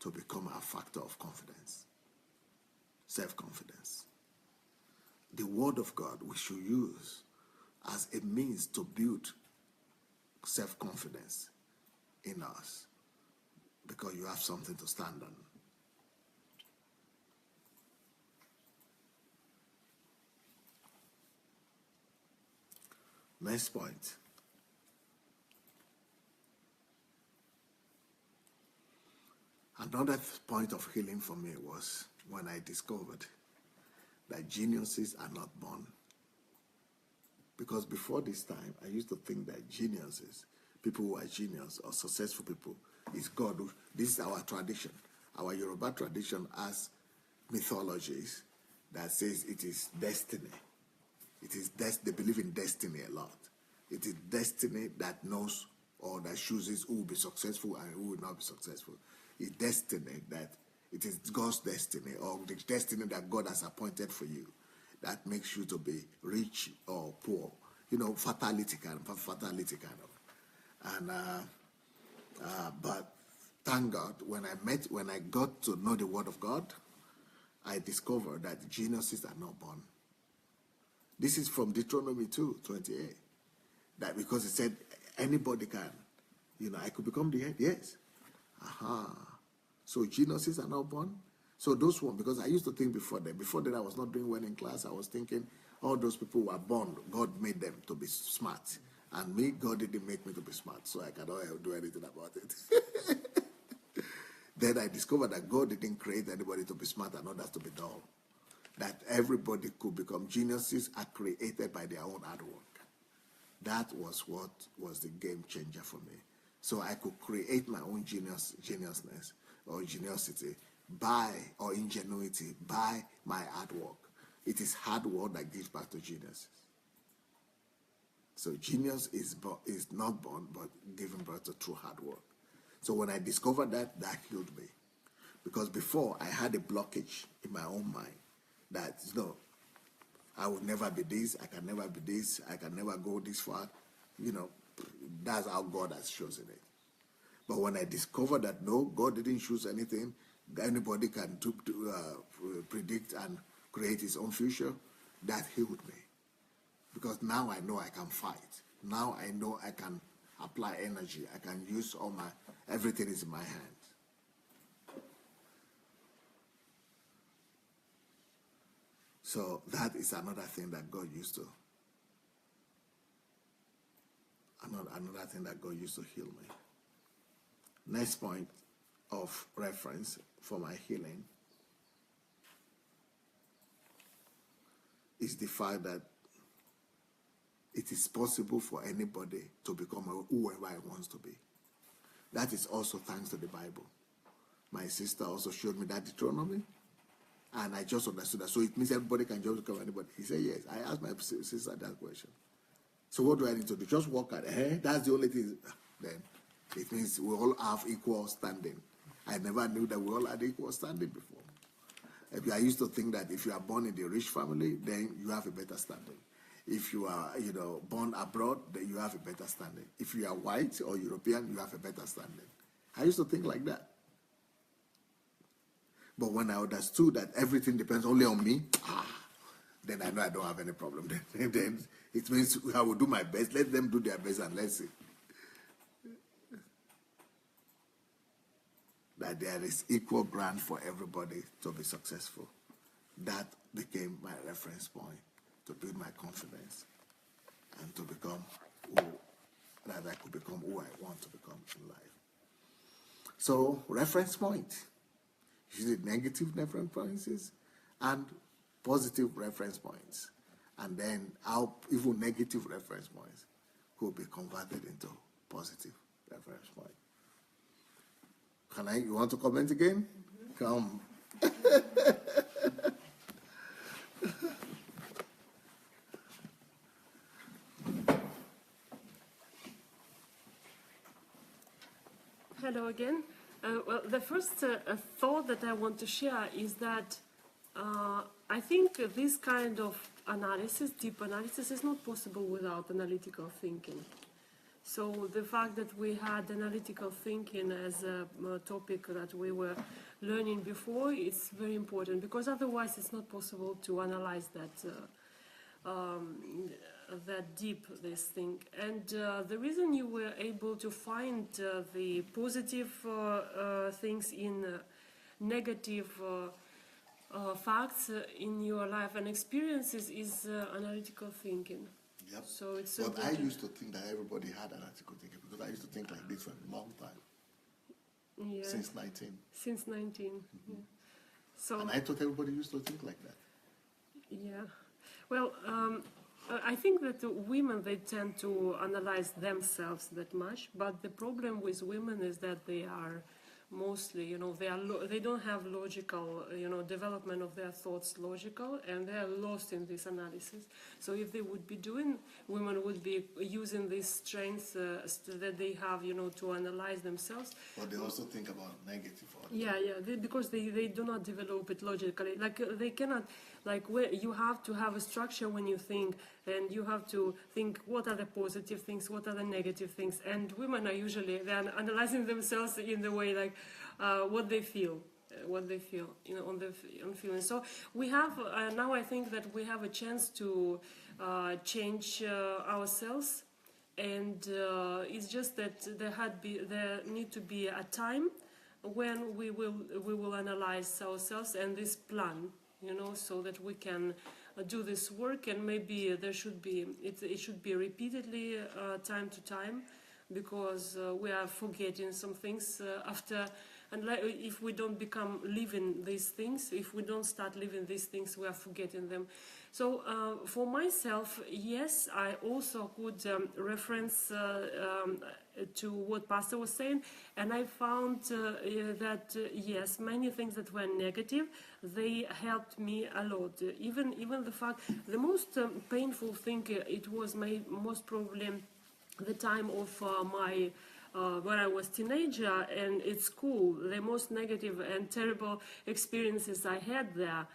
to become our factor of confidence, self-confidence. The word of God we should use as a means to build self-confidence in us, because you have something to stand on. Next point. Another point of healing for me was when I discovered that geniuses are not born. Because before this time, I used to think that geniuses, people who are genius or successful people, is God. This is our tradition. Our Yoruba tradition has mythologies that says it is destiny. They believe in destiny a lot. It is destiny that knows or that chooses who will be successful and who will not be successful. It's destiny that it is God's destiny, or the destiny that God has appointed for you, that makes you to be rich or poor. Fatality kind of. And but thank God, when I got to know the Word of God, I discovered that geniuses are not born. This is from Deuteronomy 2:28. That because it said anybody can. I could become the head. Yes. So geniuses are not born. So those ones, because I used to think before that I was not doing well in class, I was thinking all those people were born, God made them to be smart. And me, God didn't make me to be smart, so I cannot do anything about it. Then I discovered that God didn't create anybody to be smart and others to be dull. That everybody could become geniuses are created by their own hard work. That was what was the game changer for me. So I could create my own geniusness or geniusity or ingenuity by my hard work. It is hard work that gives back to geniuses. So genius is not born, but given birth to through hard work. So when I discovered that healed me. Because before, I had a blockage in my own mind that, I will never be this, I can never be this, I can never go this far. That's how God has chosen it. But when I discovered that, no, God didn't choose anything, anybody can predict and create his own future, that healed me. Because now I know I can fight. Now I know I can apply energy. I can use everything is in my hands. So that is another thing that God used to, another thing that God used to heal me. Next point of reference for my healing is the fact that it is possible for anybody to become whoever he wants to be. That is also thanks to the Bible. My sister also showed me that Deuteronomy, and I just understood that. So it means everybody can just become anybody. He said, yes. I asked my sister that question. So what do I need to do? Just walk out. That's the only thing. Then it means we all have equal standing. I never knew that we all had equal standing before. I used to think that if you are born in the rich family, then you have a better standing. If you are, born abroad, then you have a better standing. If you are white or European, you have a better standing. I used to think like that. But when I understood that everything depends only on me, then I know I don't have any problem. Then it means I will do my best. Let them do their best and let's see. That there is equal ground for everybody to be successful. That became my reference point to build my confidence and to become that I could become who I want to become in life. So, reference point. Usually negative reference points and positive reference points. And then how even negative reference points could be converted into positive reference points. You want to comment again? Mm-hmm. Come. Hello again. Well, the first thought that I want to share is that I think this kind of analysis, deep analysis, is not possible without analytical thinking. So the fact that we had analytical thinking as a topic that we were learning before is very important, because otherwise it's not possible to analyze that deep, this thing. And the reason you were able to find the positive things in negative facts in your life and experiences is analytical thinking. Yep. So it's but I used to think that everybody had analytical thinking, because I used to think like this for a long time. Yeah. Since 19. Since 19. Mm-hmm. Yeah. So. And I thought everybody used to think like that. Yeah. Well, I think that women, they tend to analyze themselves that much, but the problem with women is that they are mostly, they don't have logical, development of their thoughts logical, and they are lost in this analysis. So if they would be doing, women would be using this strength that they have, to analyze themselves. But they also think about negative. Because they do not develop it logically. Like they cannot, you have to have a structure when you think, and you have to think what are the positive things, what are the negative things. And women are usually, they are analyzing themselves in the way what they feel, on feeling. So we have now. I think that we have a chance to change ourselves, and it's just that there need to be a time when we will analyze ourselves and this plan, so that we can do this work, and maybe there should be it should be repeatedly time to time, because we are forgetting some things after. And if we don't become living these things, if we don't start living these things, we are forgetting them. So for myself, yes, I also could reference to what Pastor was saying, and I found that yes, many things that were negative, they helped me a lot. Even the fact, the most painful thing, it was most probably the time of my when I was teenager and at school, the most negative and terrible experiences I had there,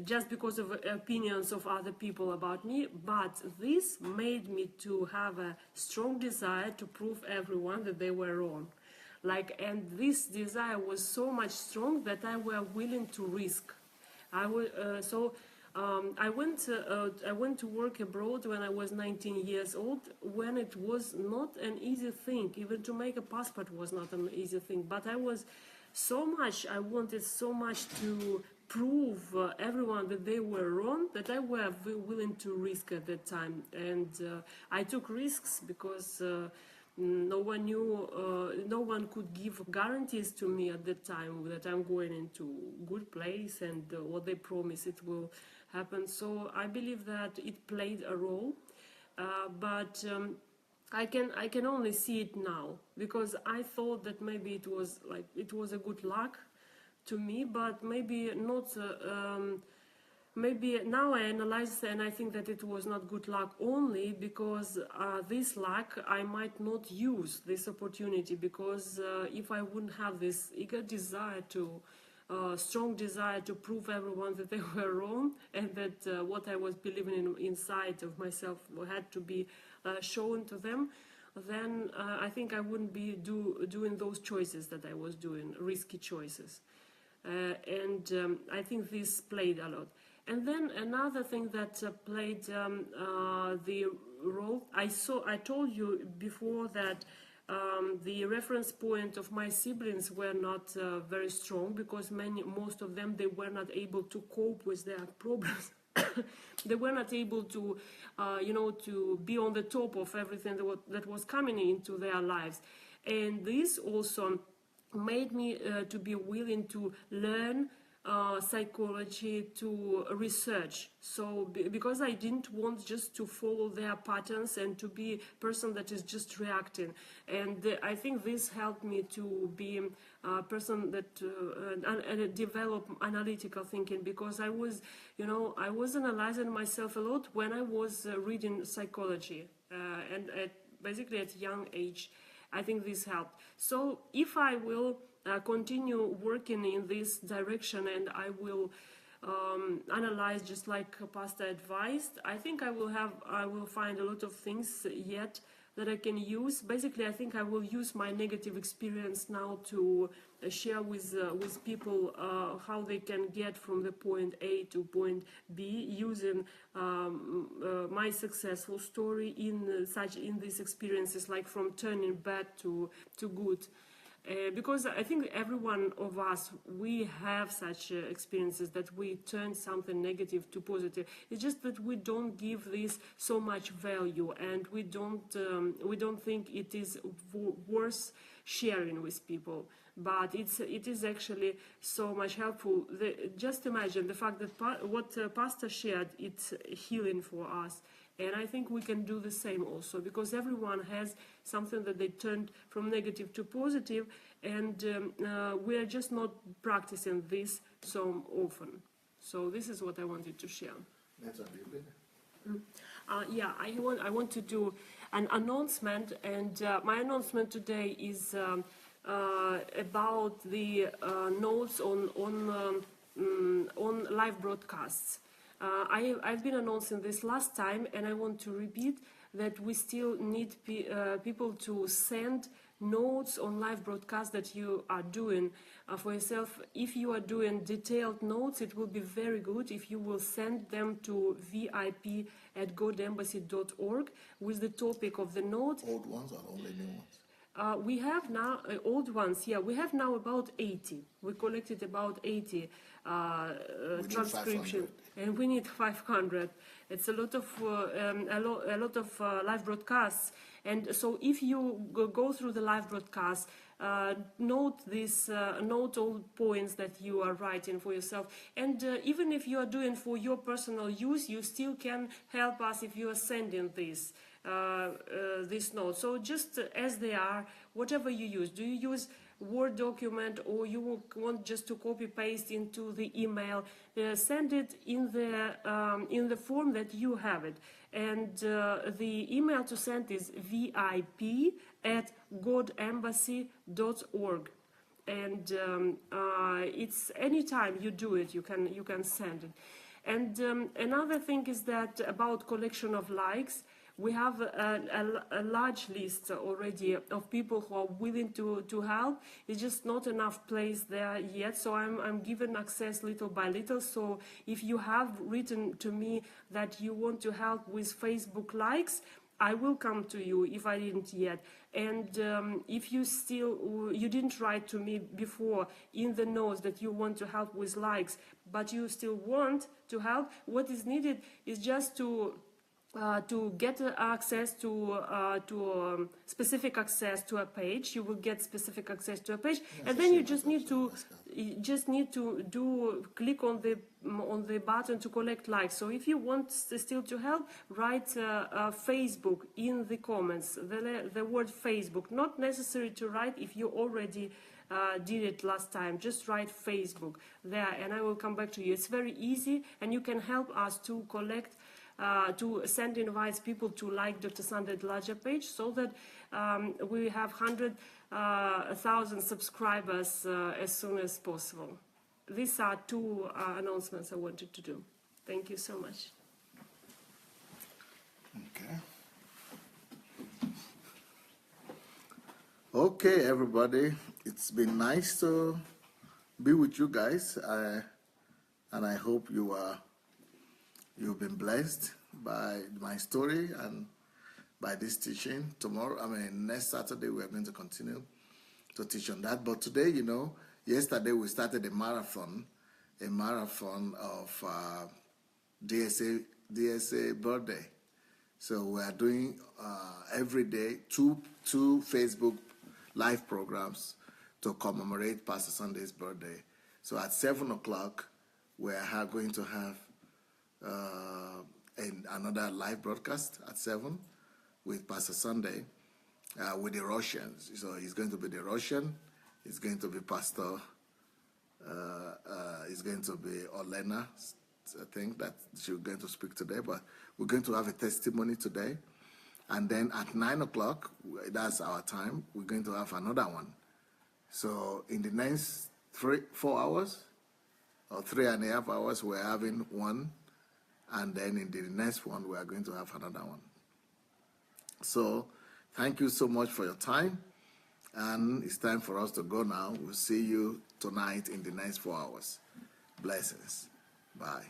just because of opinions of other people about me. But this made me to have a strong desire to prove everyone that they were wrong. And this desire was so much strong that I were willing to risk. I went to work abroad when I was 19 years old, when it was not an easy thing. Even to make a passport was not an easy thing. But I wanted so much to prove everyone that they were wrong, that I were willing to risk at that time. And I took risks because no one could give guarantees to me at that time that I'm going into good place and what they promise it will happen. So I believe that it played a role, but I can only see it now, because I thought that maybe it was a good luck to me, but maybe not. Maybe now I analyze and I think that it was not good luck only because this luck I might not use this opportunity, because if I wouldn't have this eager desire strong desire to prove everyone that they were wrong, and that what I was believing inside of myself had to be shown to them, then I think I wouldn't be doing those choices that I was doing, risky choices. And I think this played a lot. And then another thing that played the role, I told you before that the reference point of my siblings were not very strong, because most of them, they were not able to cope with their problems. They were not able to, to be on the top of everything that was coming into their lives. And this also made me to be willing to learn psychology, to research. So because I didn't want just to follow their patterns and to be a person that is just reacting. And I think this helped me to be a person that develop analytical thinking, because I was analyzing myself a lot when I was reading psychology, and basically at a young age. I think this helped. So if I will continue working in this direction and I will analyze just like Pastor advised, I think I will find a lot of things yet that I can use. Basically, I think I will use my negative experience now to share with people how they can get from the point A to point B using my successful story in these experiences, like from turning bad to good. Because I think every one of us, we have such experiences that we turn something negative to positive. It's just that we don't give this so much value, and we don't think it is worth sharing with people. But it is actually so much helpful. Just imagine the fact that what Pastor shared, it's healing for us. And I think we can do the same also, because everyone has something that they turned from negative to positive, and we are just not practicing this so often. So this is what I wanted to share. That's a bit. I want to do an announcement, and my announcement today is about the notes on live broadcasts. I've been announcing this last time, and I want to repeat that we still need people to send notes on live broadcasts that you are doing for yourself. If you are doing detailed notes, it will be very good if you will send them to vip@godembassy.org with the topic of the note. Old ones or only new ones? We have now old ones. Yeah, we have now about 80. We collected about 80 transcriptions, and we need 500. It's a lot of live broadcasts. And so, if you go through the live broadcast, note all points that you are writing for yourself. And even if you are doing for your personal use, you still can help us if you are sending this note. So just as they are, whatever you use. Do you use Word document, or you want just to copy paste into the email, send it in the form that you have it. And the email to send is vip@godembassy.org. And it's anytime you do it, you can send it. And another thing is that about collection of likes, we have a large list already of people who are willing to help. It's just not enough place there yet, so I'm given access little by little. So if you have written to me that you want to help with Facebook likes, I will come to you if I didn't yet. And if you didn't write to me before in the notes that you want to help with likes, but you still want to help, what is needed is just to get access to specific access to a page. You will get specific access to a page, and then you just need to click on the button to collect likes. So if you want still to help, write Facebook in the comments, the word Facebook. Not necessary to write if you already did it last time. Just write Facebook there, and I will come back to you. It's very easy, and you can help us to collect, to send invites people to like Dr. Sunday Adelaja page, so that we have 100,000 subscribers as soon as possible. These are two announcements I wanted to do. Thank you so much. Okay, everybody. It's been nice to be with you guys, and I hope you've been blessed by my story and by this teaching. Next Saturday, we're going to continue to teach on that. But today, yesterday we started a marathon of DSA birthday. So we are doing every day two Facebook live programs to commemorate Pastor Sunday's birthday. So at 7 o'clock, we are going to have another live broadcast at 7 with Pastor Sunday with the Russians. So he's going to be the Russian. It's going to be Pastor. It's going to be Olena. I think that she's going to speak today. But we're going to have a testimony today, and then at 9 o'clock, that's our time. We're going to have another one. So in the next 4 hours or 3.5 hours, we're having one. And then in the next one, we are going to have another one. So thank you so much for your time. And it's time for us to go now. We'll see you tonight in the next 4 hours. Blessings. Bye.